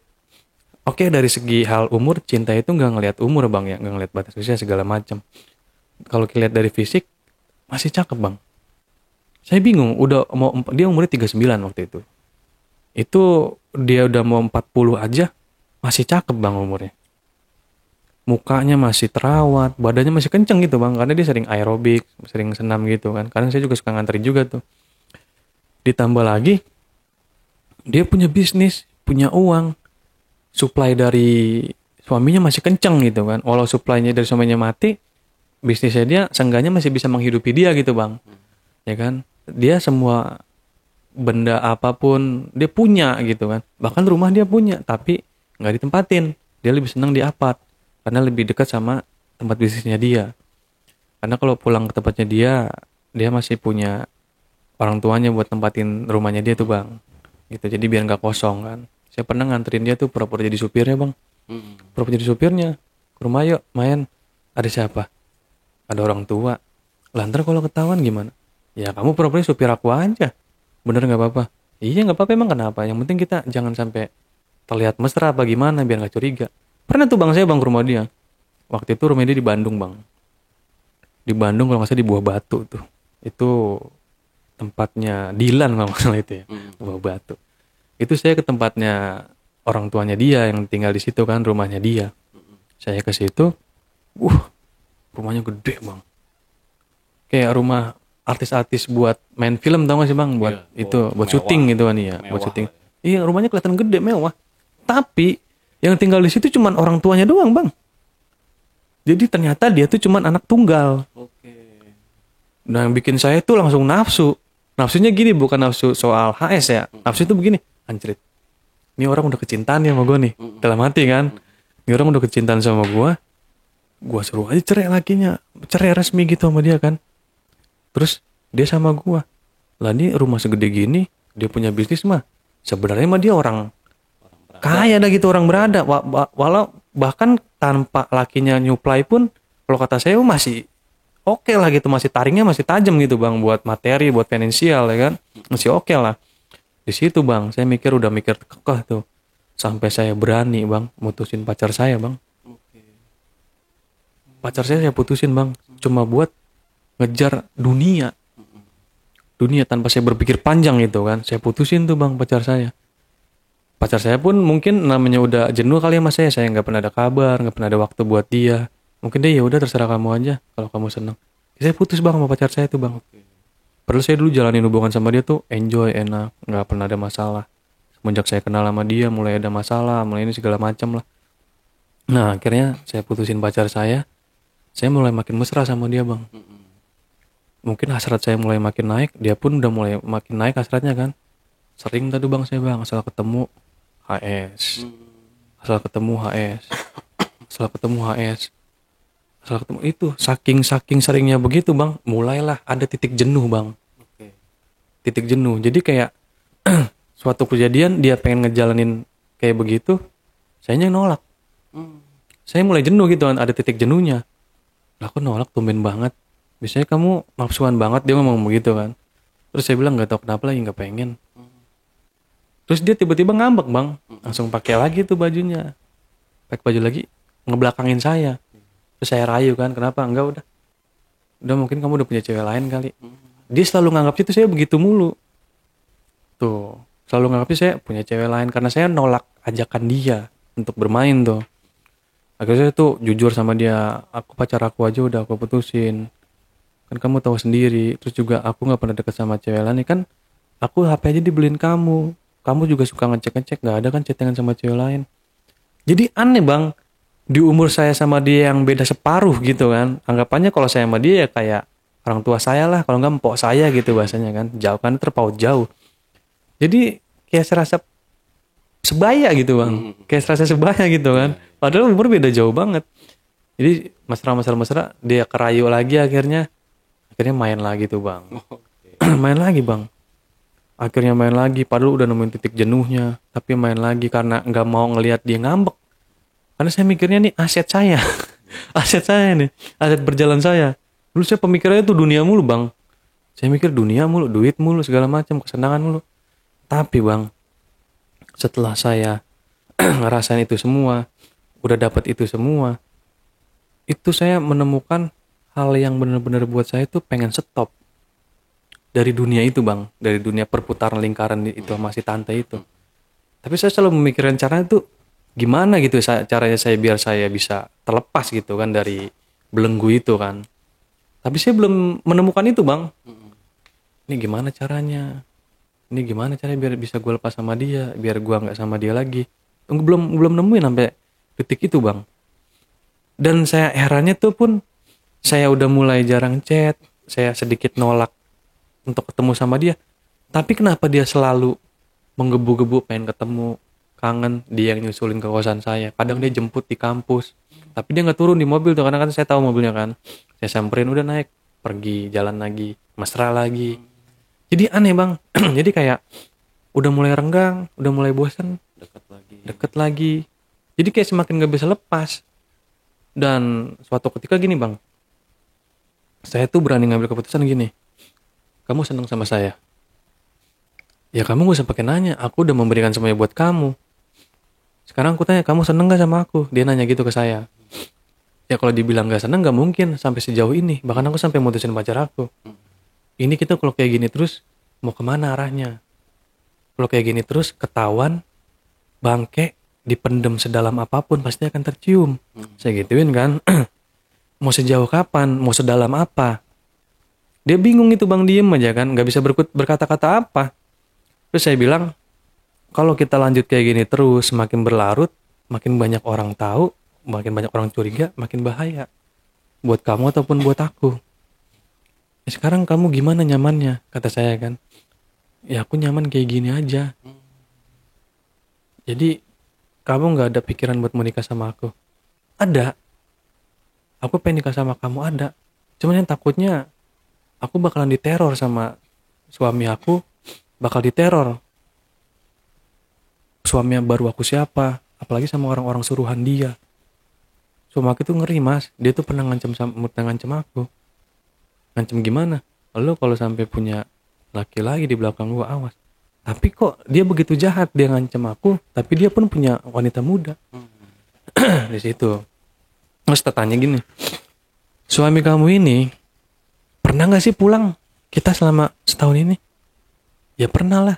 oke, dari segi hal umur, cinta itu nggak ngelihat umur bang ya, nggak ngelihat batas usia segala macam. Kalau dilihat dari fisik, masih cakep bang. Saya bingung, dia umurnya 39 waktu itu. Itu dia udah mau 40 aja, masih cakep bang umurnya. Mukanya masih terawat, badannya masih kenceng gitu bang, karena dia sering aerobik, sering senam gitu kan. Karena saya juga suka nganterin juga tuh. Ditambah lagi, dia punya bisnis, punya uang, supply dari suaminya masih kenceng gitu kan. Walau supply-nya dari suaminya mati, bisnisnya dia seenggaknya masih bisa menghidupi dia gitu bang. Ya kan, dia semua benda apapun dia punya gitu kan. Bahkan rumah dia punya, tapi nggak ditempatin. Dia lebih senang di apart karena lebih dekat sama tempat bisnisnya dia. Karena kalau pulang ke tempatnya dia masih punya orang tuanya buat tempatin rumahnya dia tuh bang. Gitu, jadi biar nggak kosong kan. Saya pernah nganterin dia tuh pura-pura jadi supirnya bang. Pura-pura jadi supirnya. Ke rumah yuk main. Ada siapa? Ada orang tua. Lah ntar kalau ketahuan gimana? Ya kamu pura-pura supir aku aja. Bener nggak apa-apa? Iya nggak apa-apa emang kenapa? Yang penting kita jangan sampai terlihat mesra apa gimana biar nggak curiga. Pernah tuh bang saya bang ke rumah dia. Waktu itu rumah dia di Bandung bang. Di Bandung kalau nggak salah di Buah Batu tuh. Itu tempatnya Dilan kalau nggak salah itu ya. Buah Batu. Itu saya ke tempatnya orang tuanya dia yang tinggal di situ kan, rumahnya dia. Saya ke situ. Rumahnya gede bang. Kayak rumah artis-artis buat main film tau gak sih bang? Buat itu, buat syuting gitu kan ya. Buat syuting. Iya rumahnya kelihatan gede mewah. Tapi yang tinggal di situ cuman orang tuanya doang bang. Jadi ternyata dia tuh cuman anak tunggal. Nah yang bikin saya tuh langsung nafsu. Nafsunya gini, bukan nafsu soal HS ya. Nafsu itu begini, anjrit. Ini orang udah kecintaan ya sama gue nih. Dalam hati kan. Ini orang udah kecintaan sama gue. Gue suruh aja cerai lakinya. Cerai resmi gitu sama dia kan. Terus dia sama gue. Lah ini rumah segede gini. Dia punya bisnis mah. Sebenarnya mah dia orang kaya dah gitu, orang berada. Walau bahkan tanpa lakinya nyuplai pun. Kalau kata saya masih oke lah gitu. Masih taringnya masih tajam gitu bang. Buat materi, buat finansial ya kan. Masih oke lah. Di situ bang. Saya udah mikir kekeh tuh. Sampai saya berani bang. Mutusin pacar saya bang. Pacar saya putusin bang. Cuma buat ngejar dunia tanpa saya berpikir panjang gitu kan. Saya putusin tuh bang pacar saya pun mungkin namanya udah jenuh kali ya mas saya nggak pernah ada kabar, nggak pernah ada waktu buat dia. Mungkin dia ya udah terserah kamu aja kalau kamu seneng. Saya putus bang sama pacar saya tuh bang. Padahal saya dulu jalanin hubungan sama dia tuh enjoy, enak, nggak pernah ada masalah. Semenjak saya kenal sama dia mulai ada masalah, mulai ini segala macam lah. Nah akhirnya saya putusin pacar saya mulai makin mesra sama dia bang. Mungkin hasrat saya mulai makin naik, dia pun udah mulai makin naik hasratnya kan. Sering tadi bang saya bang, asal ketemu HS. Asal ketemu HS. Asal ketemu HS. Asal ketemu itu, saking seringnya begitu bang, mulailah ada titik jenuh bang. Titik jenuh, jadi kayak suatu kejadian dia pengen ngejalanin kayak begitu, sayanya nolak. Saya mulai jenuh gitu kan, ada titik jenuhnya. Lah kok nolak tumben banget. Biasanya kamu nafsuan banget, dia ngomong begitu kan. Terus saya bilang gak tahu kenapa lagi gak pengen. Terus dia tiba-tiba ngambek bang. Langsung pakai lagi tuh bajunya. Pakai baju lagi, ngebelakangin saya. Terus saya rayu kan, kenapa? Enggak udah. Udah mungkin kamu udah punya cewek lain kali. Dia selalu nganggap itu saya begitu mulu. Tuh, selalu nganggap itu saya punya cewek lain. Karena saya nolak ajakan dia untuk bermain tuh. Akhirnya saya tuh jujur sama dia. Pacar aku aja udah aku putusin. Kan kamu tahu sendiri. Terus juga aku gak pernah deket sama cewek lain. Kan aku HP aja dibeliin kamu. Kamu juga suka ngecek-ngecek. Gak ada kan chattingan sama cewek lain. Jadi aneh bang. Di umur saya sama dia yang beda separuh gitu kan. Anggapannya kalau saya sama dia ya kayak orang tua saya lah. Kalau gak mpok saya gitu bahasanya kan. Jauh kan terpaut jauh. Jadi kayak serasa sebaya gitu bang. Kayak serasa sebaya gitu kan. Padahal umur beda jauh banget. Jadi mesra dia kerayu lagi akhirnya main lagi tuh bang. Main lagi bang. Akhirnya main lagi. Padahal udah nemuin titik jenuhnya. Tapi main lagi karena gak mau ngelihat dia ngambek. Karena saya mikirnya nih aset saya. Aset saya nih. Aset berjalan saya. Dulu saya pemikirannya tuh dunia mulu bang. Saya mikir dunia mulu. Duit mulu segala macam. Kesenangan mulu. Tapi bang. Setelah saya ngerasain itu semua. Udah dapat itu semua. Itu saya menemukan hal yang benar-benar buat saya tuh pengen stop dari dunia itu bang, dari dunia perputaran lingkaran itu sama si tante itu. Tapi saya selalu memikirkan caranya tuh gimana gitu, caranya saya biar saya bisa terlepas gitu kan dari belenggu itu kan. Tapi saya belum menemukan itu bang. Ini gimana caranya? Ini gimana caranya biar bisa gue lepas sama dia, biar gue nggak sama dia lagi? Belum nemuin sampai detik itu bang. Dan saya herannya tuh pun saya udah mulai jarang chat, saya sedikit nolak untuk ketemu sama dia. Tapi kenapa dia selalu menggebu-gebu pengen ketemu? kangen dia yang nyusulin ke kosan saya. Kadang dia jemput di kampus, tapi dia nggak turun di mobil tuh, karena kan saya tahu mobilnya kan. Saya samperin, udah naik, pergi jalan lagi, mesra lagi. Jadi aneh bang. Jadi kayak udah mulai renggang, udah mulai bosan, deket lagi. Jadi kayak semakin nggak bisa lepas. Dan suatu ketika gini bang, saya tuh berani ngambil keputusan gini, kamu seneng sama saya, ya kamu gak usah pakai nanya, aku udah memberikan semuanya buat kamu. Sekarang aku tanya, kamu seneng gak sama aku? Dia nanya gitu ke saya. Ya kalau dibilang gak seneng, gak mungkin sampai sejauh ini. Bahkan aku sampai mutusin pacar aku. Ini kita kalau kayak gini terus, mau kemana arahnya? Kalau kayak gini terus, ketahuan, bangke, dipendem sedalam apapun pasti akan tercium. Saya gituin kan. Mau sejauh kapan? Mau sedalam apa? Dia bingung itu bang, diem aja kan, gak bisa berkata-kata apa. Terus saya bilang, kalau kita lanjut kayak gini terus, semakin berlarut, makin banyak orang tahu, makin banyak orang curiga, makin bahaya. Buat kamu ataupun buat aku. Sekarang kamu gimana nyamannya? Kata saya kan. Ya aku nyaman kayak gini aja. Jadi, kamu gak ada pikiran buat menikah sama aku? Ada. Aku pengen nikah sama kamu, ada. Cuman yang takutnya aku bakalan diteror sama suami aku, bakal diteror. Suami baru aku siapa? Apalagi sama orang-orang suruhan dia. Suami aku tuh ngeri mas. Dia tuh pernah ngancem aku. Ngancem gimana? Lo kalau sampai punya laki lagi di belakang gua, awas. Tapi kok dia begitu jahat, dia ngancem aku, tapi dia pun punya wanita muda. Di situ. Terus tanya gini, suami kamu ini pernah gak sih pulang kita selama setahun ini? Ya pernah lah.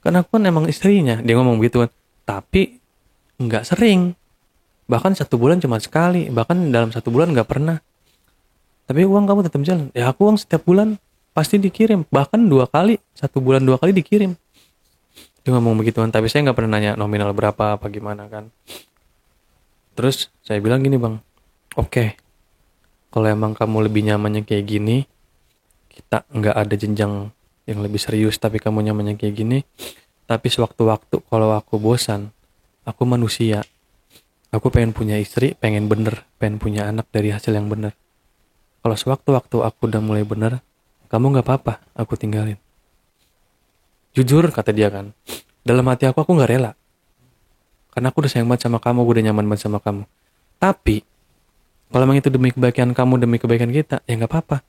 Karena aku kan emang istrinya. Dia ngomong begitu kan. Tapi gak sering. Bahkan 1 bulan cuma sekali. Bahkan dalam 1 bulan gak pernah. Tapi uang kamu tetap jalan. Ya aku uang setiap bulan pasti dikirim. Bahkan 2 kali. 1 bulan 2 kali dikirim. Dia ngomong begituan. Tapi saya gak pernah nanya nominal berapa apa gimana kan. Terus saya bilang gini bang, oke, kalau emang kamu lebih nyamannya kayak gini, kita nggak ada jenjang yang lebih serius, tapi kamu nyamannya kayak gini. Tapi sewaktu-waktu kalau aku bosan, aku manusia, aku pengen punya istri, pengen bener, pengen punya anak dari hasil yang bener. Kalau sewaktu-waktu aku udah mulai bener, kamu nggak apa-apa, aku tinggalin. Jujur kata dia kan, dalam hati aku nggak rela. Karena aku udah sayang banget sama kamu, gue udah nyaman banget sama kamu. Tapi, kalau memang itu demi kebaikan kamu, demi kebaikan kita, ya gak apa-apa.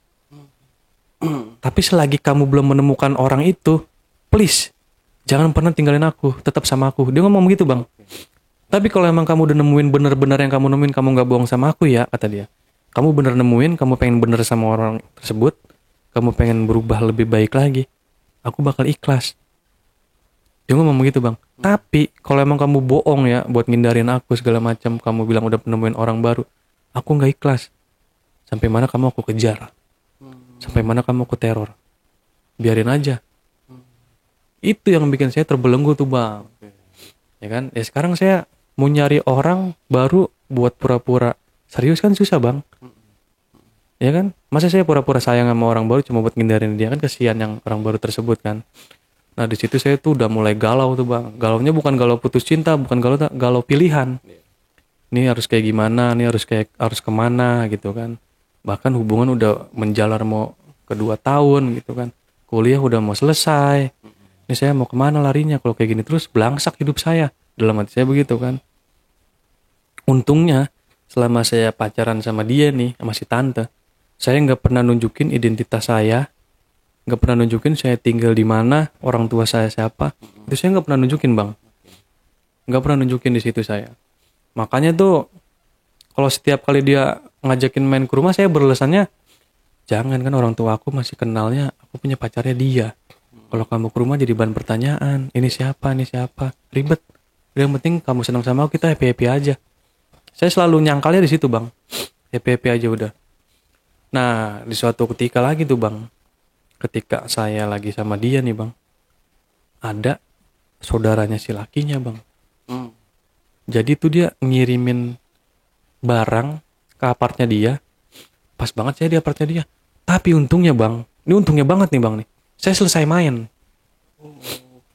Tapi selagi kamu belum menemukan orang itu, please, jangan pernah tinggalin aku, tetap sama aku. Dia ngomong begitu bang. Tapi kalau emang kamu udah nemuin bener-bener yang kamu nemuin, kamu gak bohong sama aku ya, kata dia. Kamu bener nemuin, kamu pengen bener sama orang tersebut, kamu pengen berubah lebih baik lagi, aku bakal ikhlas. Dia ngomong begitu bang. Tapi kalau emang kamu bohong ya buat ngindarin aku segala macam, kamu bilang udah nemuin orang baru, aku nggak ikhlas. Sampai mana kamu aku kejar, sampai mana kamu aku teror, biarin aja. Itu yang bikin saya terbelenggu tuh bang. Ya kan? Ya sekarang saya mau nyari orang baru buat pura-pura serius kan susah bang. Ya kan? Masa saya pura-pura sayang sama orang baru cuma buat ngindarin dia, kan kesian yang orang baru tersebut kan. Nah di situ saya tuh udah mulai galau tuh bang. Galaunya bukan galau putus cinta, bukan galau pilihan. Ini harus kayak gimana, ini harus kemana gitu kan. Bahkan hubungan udah menjalar mau ke 2 tahun gitu kan. Kuliah udah mau selesai. Ini saya mau kemana larinya kalau kayak gini terus, belangsak hidup saya. Dalam hati saya begitu kan. Untungnya selama saya pacaran sama dia nih, sama si tante, saya nggak pernah nunjukin identitas saya. Gak pernah nunjukin saya tinggal di mana, orang tua saya siapa. Itu saya gak pernah nunjukin bang. Gak pernah nunjukin di situ saya. Makanya tuh kalau setiap kali dia ngajakin main ke rumah, saya beralasannya, jangan, kan orang tua aku masih kenalnya, aku punya pacarnya dia. Kalau kamu ke rumah jadi bahan pertanyaan, ini siapa, ribet. Yang penting kamu senang sama aku, kita happy aja. Saya selalu nyangkalnya di situ bang, happy aja udah. Nah di suatu ketika lagi tuh bang, ketika saya lagi sama dia nih bang, ada saudaranya si lakinya bang. Jadi tuh dia ngirimin barang ke apartnya dia. Pas banget saya di apartnya dia. Tapi untungnya bang, ini untungnya banget nih bang nih, saya selesai main.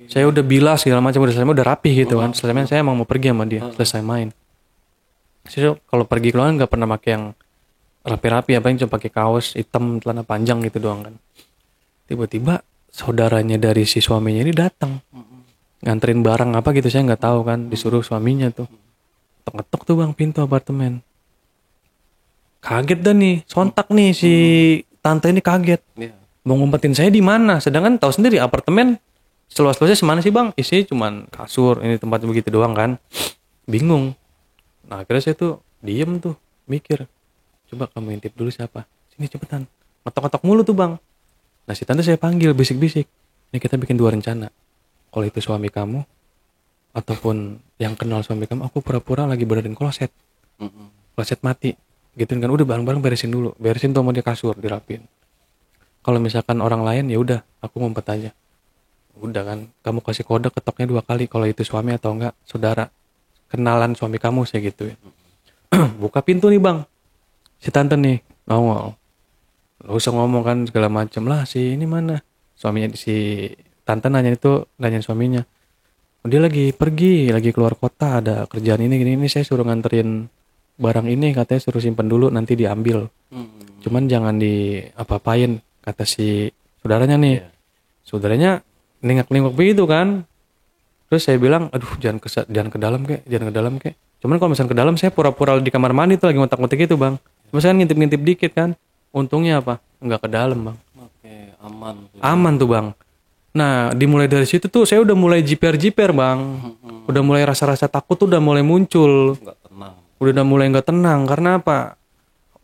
Saya udah bilas segala macam, udah rapi gitu kan. Selesai saya emang mau pergi sama dia, selesai main. Saya kalau pergi keluar nggak pernah pakai yang rapi-rapi, apa yang cuma pakai kaos hitam, celana panjang gitu doang kan. Tiba-tiba saudaranya dari si suaminya ini datang, nganterin barang apa gitu, saya nggak tahu kan, disuruh suaminya tuh. Ketok-ketok tuh bang pintu apartemen. Kaget dah nih, sontak nih si tante ini kaget. Iya. Mau ngumpetin saya di mana? Sedangkan tahu sendiri apartemen seluas-luasnya semana sih bang? Isinya cuman kasur, ini tempat begitu doang kan. Bingung. Nah akhirnya saya tuh diem tuh, mikir. Coba kamu intip dulu siapa? Sini cepetan. Ngetok-ngetok mulu tuh bang. Nah si tante saya panggil bisik-bisik. Ini kita bikin 2 rencana. Kalau itu suami kamu, ataupun yang kenal suami kamu, aku pura-pura lagi benerin kloset. Kloset mati. Gitu kan, udah bareng-bareng beresin dulu. Beresin tuh sama dia kasur, dirapin. Kalau misalkan orang lain ya udah, aku ngumpet aja. Udah kan, kamu kasih kode ketoknya 2 kali kalau itu suami atau enggak saudara. Kenalan suami kamu saya gitu ya. Buka pintu nih bang. Si tante nih nongol. Gak usah ngomong kan segala macem lah, si ini mana? Suaminya si tante nanyain suaminya. Dia lagi pergi, lagi keluar kota, ada kerjaan ini gini saya suruh nganterin barang ini, katanya suruh simpen dulu nanti diambil. Cuman jangan di apa-apain, kata si saudaranya nih. Saudaranya nengok-nengok begitu kan. Terus saya bilang, aduh jangan ke dalam kek. Cuman kalau misalnya ke dalam saya pura-pura di kamar mandi tuh lagi ngotak-ngotik itu bang. Misalnya ngintip-ngintip dikit kan. Untungnya apa? Enggak ke dalam bang. Oke, aman. Aman tuh bang. Nah dimulai dari situ tuh saya udah mulai jiper bang. Udah mulai rasa-rasa takut tuh udah mulai muncul. Nggak tenang. Udah mulai nggak tenang. Karena apa?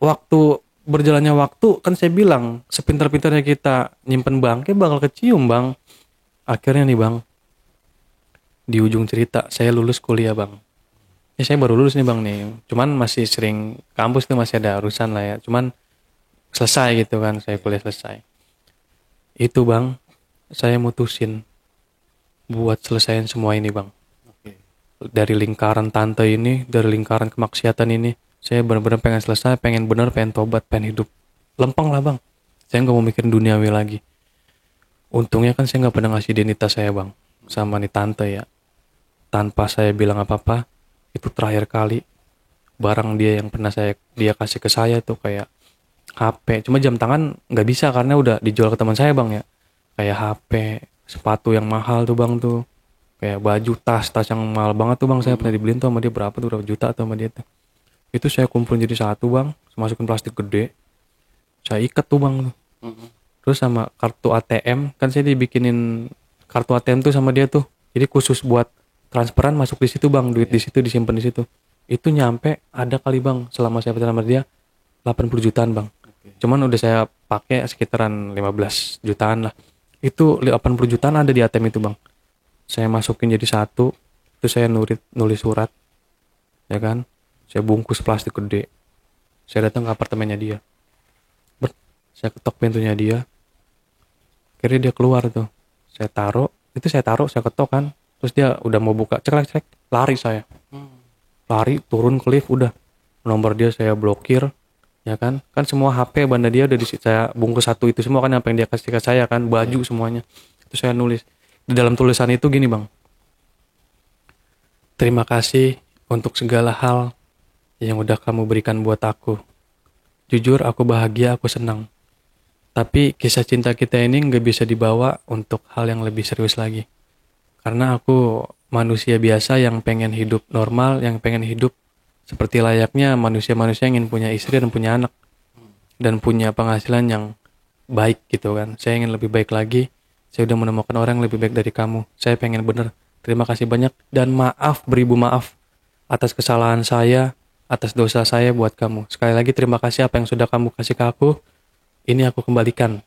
Waktu berjalannya waktu kan saya bilang sepintar-pintarnya kita nyimpen bangke bakal kecium bang. Akhirnya nih bang, di ujung cerita saya lulus kuliah bang. Ya saya baru lulus nih bang nih. Cuman masih sering kampus tuh masih ada urusan lah ya. Cuman selesai gitu kan, saya kuliah selesai. Itu bang, saya mutusin buat selesaiin semua ini bang. Dari lingkaran tante ini, dari lingkaran kemaksiatan ini, saya benar-benar pengen selesai, pengen tobat, pengen hidup lempeng lah bang. Saya nggak mau mikirin duniawi lagi. Untungnya kan saya nggak pernah ngasih identitas saya bang sama nih tante ya. Tanpa saya bilang apa-apa, itu terakhir kali barang dia yang pernah dia kasih ke saya tuh kayak HP. Cuma jam tangan nggak bisa karena udah dijual ke teman saya bang ya. Kayak HP, sepatu yang mahal tuh bang tuh. Kayak baju, tas yang mahal banget tuh bang. Saya pernah dibeliin tuh sama dia berapa juta tuh sama dia tuh. Itu saya kumpulin jadi satu bang, masukin plastik gede. Saya ikat tuh bang. Terus sama kartu ATM, kan saya dibikinin kartu ATM tuh sama dia tuh. Jadi khusus buat transferan masuk di situ bang, duit di situ disimpan di situ. Itu nyampe ada kali bang selama saya pacaran sama dia 80 jutaan bang. Cuman udah saya pakai sekitaran 15 jutaan lah. Itu 80 jutaan ada di ATM itu bang. Saya masukin jadi satu, itu saya nulis surat, ya kan? Saya bungkus plastik gede. Saya datang ke apartemennya dia. Saya ketok pintunya dia. Akhirnya dia keluar tuh. Saya taruh, saya ketok kan. Terus dia udah mau buka, cek, lari saya. Lari, turun ke lift, udah. Nomor dia saya blokir, ya kan? Kan semua HP banda dia udah saya bungkus satu itu semua kan apa yang dia kasih ke saya kan, baju semuanya. Itu saya nulis. Di dalam tulisan itu gini bang. Terima kasih untuk segala hal yang udah kamu berikan buat aku. Jujur aku bahagia, aku senang. Tapi kisah cinta kita ini gak bisa dibawa untuk hal yang lebih serius lagi. Karena aku manusia biasa yang pengen hidup normal, yang pengen hidup seperti layaknya manusia-manusia yang ingin punya istri dan punya anak. Dan punya penghasilan yang baik gitu kan. Saya ingin lebih baik lagi. Saya udah menemukan orang yang lebih baik dari kamu. Saya pengen bener. Terima kasih banyak. Dan maaf, beribu maaf. Atas kesalahan saya, atas dosa saya buat kamu. Sekali lagi terima kasih apa yang sudah kamu kasih ke aku. Ini aku kembalikan.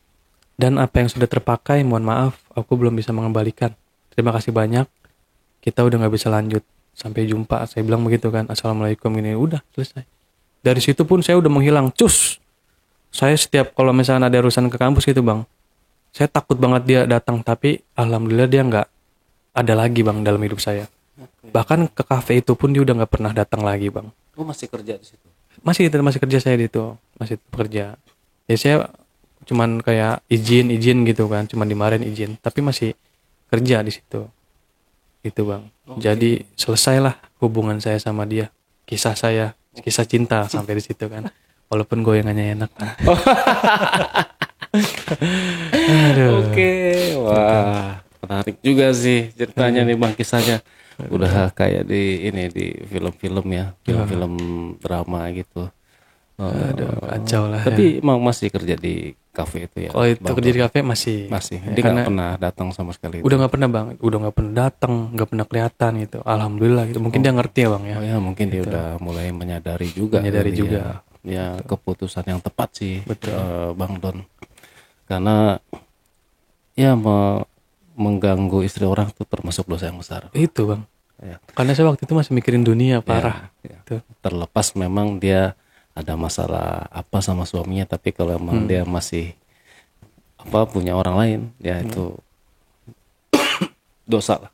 Dan apa yang sudah terpakai, mohon maaf, aku belum bisa mengembalikan. Terima kasih banyak. Kita udah gak bisa lanjut. Sampai jumpa. Saya bilang begitu kan. Assalamualaikum ini. Udah selesai. Dari situ pun saya udah menghilang. Cus. Saya setiap kalau misalnya ada urusan ke kampus gitu bang. Saya takut banget dia datang. Tapi alhamdulillah dia gak ada lagi bang dalam hidup saya. Bahkan ke kafe itu pun dia udah gak pernah datang lagi bang. Lu masih kerja di situ? Masih kerja saya di itu. Masih bekerja. Ya saya cuman kayak izin gitu kan. Cuman dimarahin izin. Tapi masih kerja di situ. Gitu bang. Jadi selesailah hubungan saya sama dia. Kisah cinta sampai di situ kan. Walaupun goyangannya enak kan. Oke, wah menarik juga sih ceritanya nih bang, kisahnya. Udah kayak di film-film ya, film-film drama gitu. Kacau lah. Tapi emang masih kerja di kafe itu ya? Kalau itu kerja di kafe masih. Dia nggak pernah datang sama sekali. Udah nggak pernah bang, udah nggak pernah datang, nggak pernah kelihatan gitu. Alhamdulillah gitu. Mungkin dia ngerti ya bang ya. Oh ya, mungkin dia udah mulai menyadari juga. Ya keputusan yang tepat sih, Bang Don. Karena ya mengganggu istri orang itu termasuk dosa yang besar. Itu bang. Ya. Karena saya waktu itu masih mikirin dunia parah. Ya. Terlepas memang dia ada masalah apa sama suaminya, tapi kalau emang dia masih punya orang lain, ya itu dosa lah.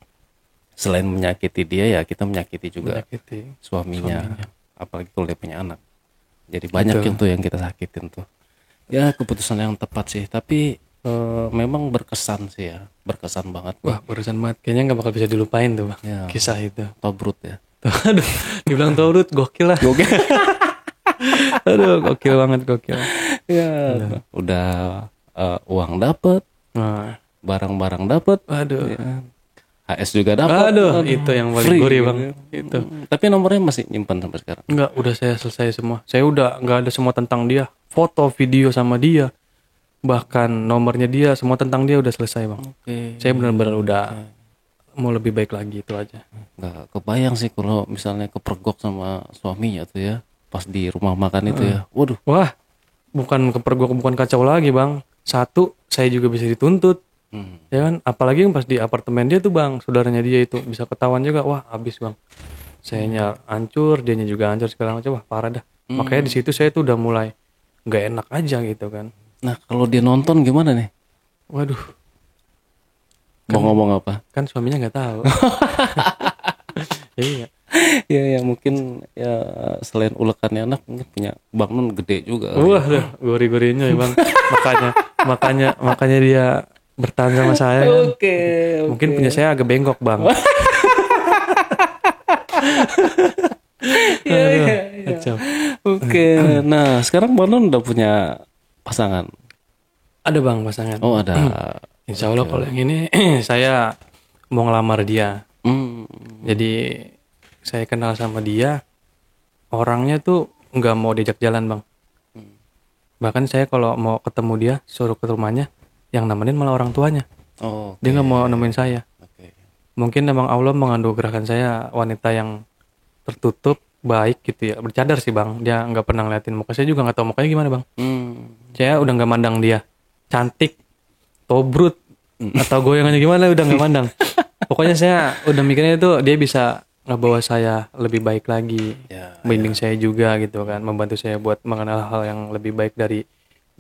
Selain menyakiti dia, ya kita menyakiti juga suaminya. Apalagi kalau dia punya anak. Jadi banyak yang kita sakitin tuh. Ya keputusan yang tepat sih, tapi memang berkesan sih ya, berkesan banget. Wah berkesan banget, kayaknya nggak bakal bisa dilupain tuh bang. Ya. Kisah itu. Tobrut ya. Aduh, dibilang tobrut gokil lah. Aduh, gokil banget. Ya, udah uang dapat, barang-barang dapat. Aduh. Ya. HS juga dapat. Aduh, itu yang paling gurih bang. Itu. Tapi nomornya masih nyimpan sampai sekarang. Enggak, udah saya selesai semua. Saya udah nggak ada semua tentang dia. Foto, video sama dia. Bahkan nomornya dia, semua tentang dia udah selesai bang. Saya benar-benar udah mau lebih baik lagi, itu aja. Nggak kebayang sih kalau misalnya kepergok sama suaminya tuh ya. Pas di rumah makan itu ya. Waduh. Wah, bukan kepergok, bukan kacau lagi bang. Satu, saya juga bisa dituntut. Ya kan, apalagi pas di apartemen dia tuh bang, saudaranya dia itu bisa ketahuan juga. Wah habis bang, sayanya hancur, dianya juga hancur, segala macam. Wah parah dah. Makanya di situ saya tuh udah mulai nggak enak aja gitu kan. Nah kalau dia nonton gimana nih? Waduh, mau ngomong apa? Kan suaminya nggak tahu. Iya. Ya mungkin ya selain ulekannya anak, mungkin punya Bang Nun gede juga. Wah gori-gorinya ya bang. makanya dia bertahan sama saya kan. Mungkin punya saya agak bengkok bang. Nah sekarang Bang Nun udah punya pasangan? Ada bang pasangan. Oh ada. Insya Allah kalau yang ini saya mau ngelamar dia. Jadi saya kenal sama dia, orangnya tuh nggak mau diajak jalan bang. Bahkan saya kalau mau ketemu dia suruh ke rumahnya, yang nemenin malah orang tuanya. Dia nggak mau nemuin saya. Mungkin memang Allah menganugerahkan saya wanita yang tertutup, baik gitu ya, bercadar sih bang. Dia nggak pernah ngeliatin muka, saya juga nggak tahu mukanya gimana bang. Saya udah nggak mandang dia cantik, tobrut, atau goyangannya gimana, udah nggak mandang. Pokoknya saya udah mikirnya itu dia bisa ngebawa saya lebih baik lagi, membimbing saya juga gitu kan, membantu saya buat mengenal hal yang lebih baik dari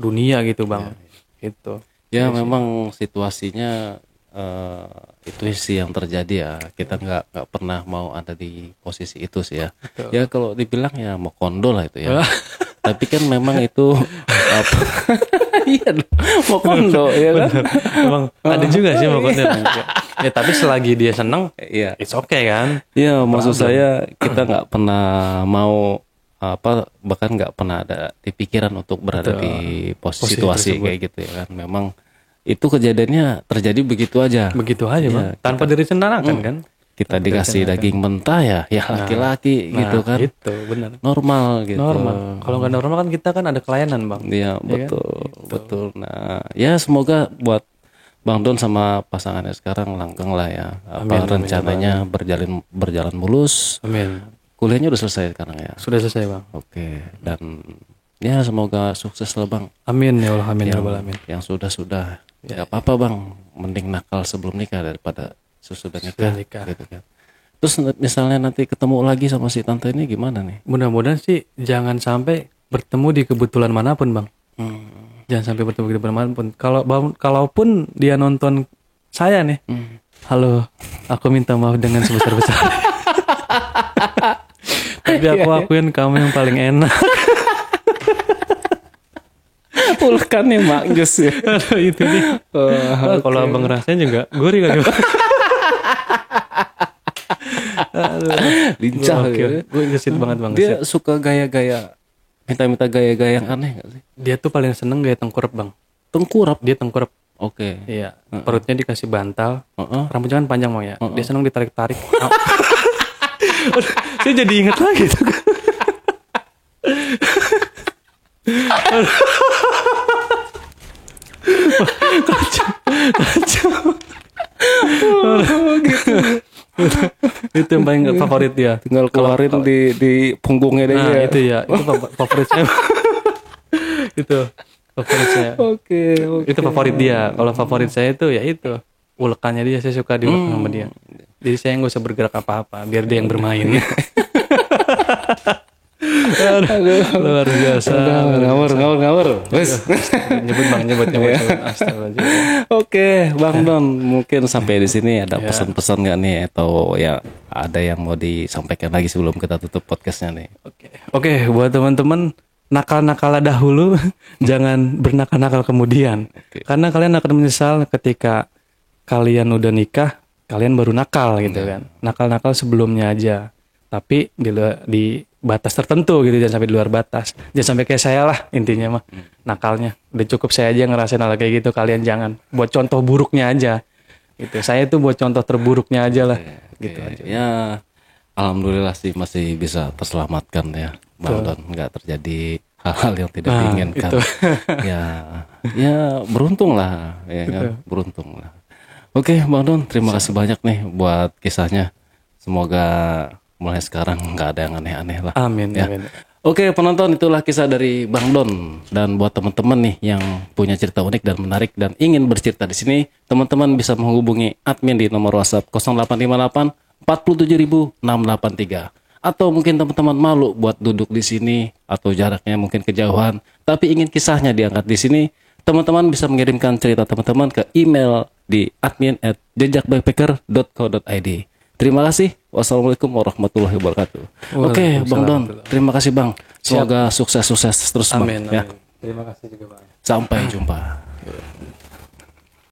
dunia gitu bang. Gitu. Ya memang situasinya itu sih yang terjadi ya. Kita nggak pernah mau ada di posisi itu sih ya. Betul. Ya kalau dibilang ya mau kondo lah itu ya. Tapi kan memang itu apa? Iya mau kondo ya kan. Emang ada juga sih mau kondo. Ya tapi selagi dia seneng, ya it's okay kan. Iya maksud saya kita nggak pernah mau bahkan nggak pernah ada di pikiran untuk berada di situasi kayak gitu ya kan. Memang itu kejadiannya terjadi begitu aja bang, tanpa direncanakan kan. Kita dikasih daging mentah ya laki-laki gitu kan. Itu benar. Normal gitu. Normal. Kalau nggak normal kan kita kan ada kelainan bang. Iya betul. Nah ya semoga buat Bang Don sama pasangannya sekarang langgeng lah ya. Rencananya berjalan mulus. Amin. Kuliahnya udah selesai sekarang ya? Sudah selesai bang. Oke. Dan ya semoga sukses lah bang. Amin ya Allah, amin ya Rabbal alamin. Yang sudah ya apa-apa bang. Mending nakal sebelum nikah daripada sesudah nikah. Gitu kan. Terus misalnya nanti ketemu lagi sama si tante ini gimana nih? Mudah-mudahan sih jangan sampai bertemu di kebetulan manapun bang. Jangan sampai bertemu di kebetulan manapun. Kalaupun dia nonton saya nih, halo, aku minta maaf dengan sebesar-besar. Tapi aku akuin kamu yang paling enak. Ulekannya Mak Jus ya. Itu dia. Kalau abang ngerasain juga gurih kali. Lincah ya. Gue gesit banget bang. Dia suka gaya-gaya, minta gaya-gaya yang aneh gak sih? Dia tuh paling seneng gaya tengkurap bang. Tengkurap? Dia tengkurap. Oke. Iya. Perutnya dikasih bantal. Rambutnya kan panjang bang ya. Dia seneng ditarik-tarik. Saya jadi inget lagi tuh. Kacau. Gitu. Itu yang paling favorit dia. Tinggal keluarin di punggungnya deh. Nah ya. itu ya. Itu favorit saya. Itu favorit saya. Oke. Itu favorit dia. Kalau favorit saya itu ya itu ulekannya dia. Saya suka diulek sama dia. Jadi saya nggak usah bergerak apa-apa. Biar dia yang bermain. Aduh, luar biasa. Ngawur. Wes. Nyebut. Astagfirullahaladzim. Oke, Bang Don, mungkin sampai di sini ada pesan-pesan nggak nih atau ya ada yang mau disampaikan lagi sebelum kita tutup podcastnya nih? Oke, buat teman-teman nakal-nakal dahulu, jangan bernakal-nakal kemudian. Karena kalian akan menyesal ketika kalian udah nikah, kalian baru nakal gitu kan. Nakal-nakal sebelumnya aja. Tapi di batas tertentu gitu, jangan sampai di luar batas. Jangan sampai kayak saya lah intinya mah. Nakalnya. Udah cukup saya aja ngerasain hal kayak gitu, kalian jangan. Buat contoh buruknya aja. Gitu. Saya tuh buat contoh terburuknya aja lah. Gitu aja. Ya, alhamdulillah sih masih bisa terselamatkan ya, Bang Don. Nggak terjadi hal-hal yang tidak diinginkan. ya beruntung lah, ya kan? Beruntung lah. Oke, Bang Don, terima kasih banyak nih buat kisahnya. Semoga mulai sekarang nggak ada yang aneh-aneh lah. Amin, ya. amin. Oke, penonton, itulah kisah dari Bang Don. Dan buat teman-teman nih yang punya cerita unik dan menarik dan ingin bercerita di sini, teman-teman bisa menghubungi admin di nomor WhatsApp 0858 47683. Atau mungkin teman-teman malu buat duduk di sini atau jaraknya mungkin kejauhan, tapi ingin kisahnya diangkat di sini, teman-teman bisa mengirimkan cerita teman-teman ke email di admin@jejakbackpacker.co.id. Terima kasih. Wassalamualaikum warahmatullahi wabarakatuh. Oke, Bang Don. Terima kasih, Bang. Semoga sukses terus, Bang. Amin. Ya. Terima kasih juga, Bang. Sampai jumpa.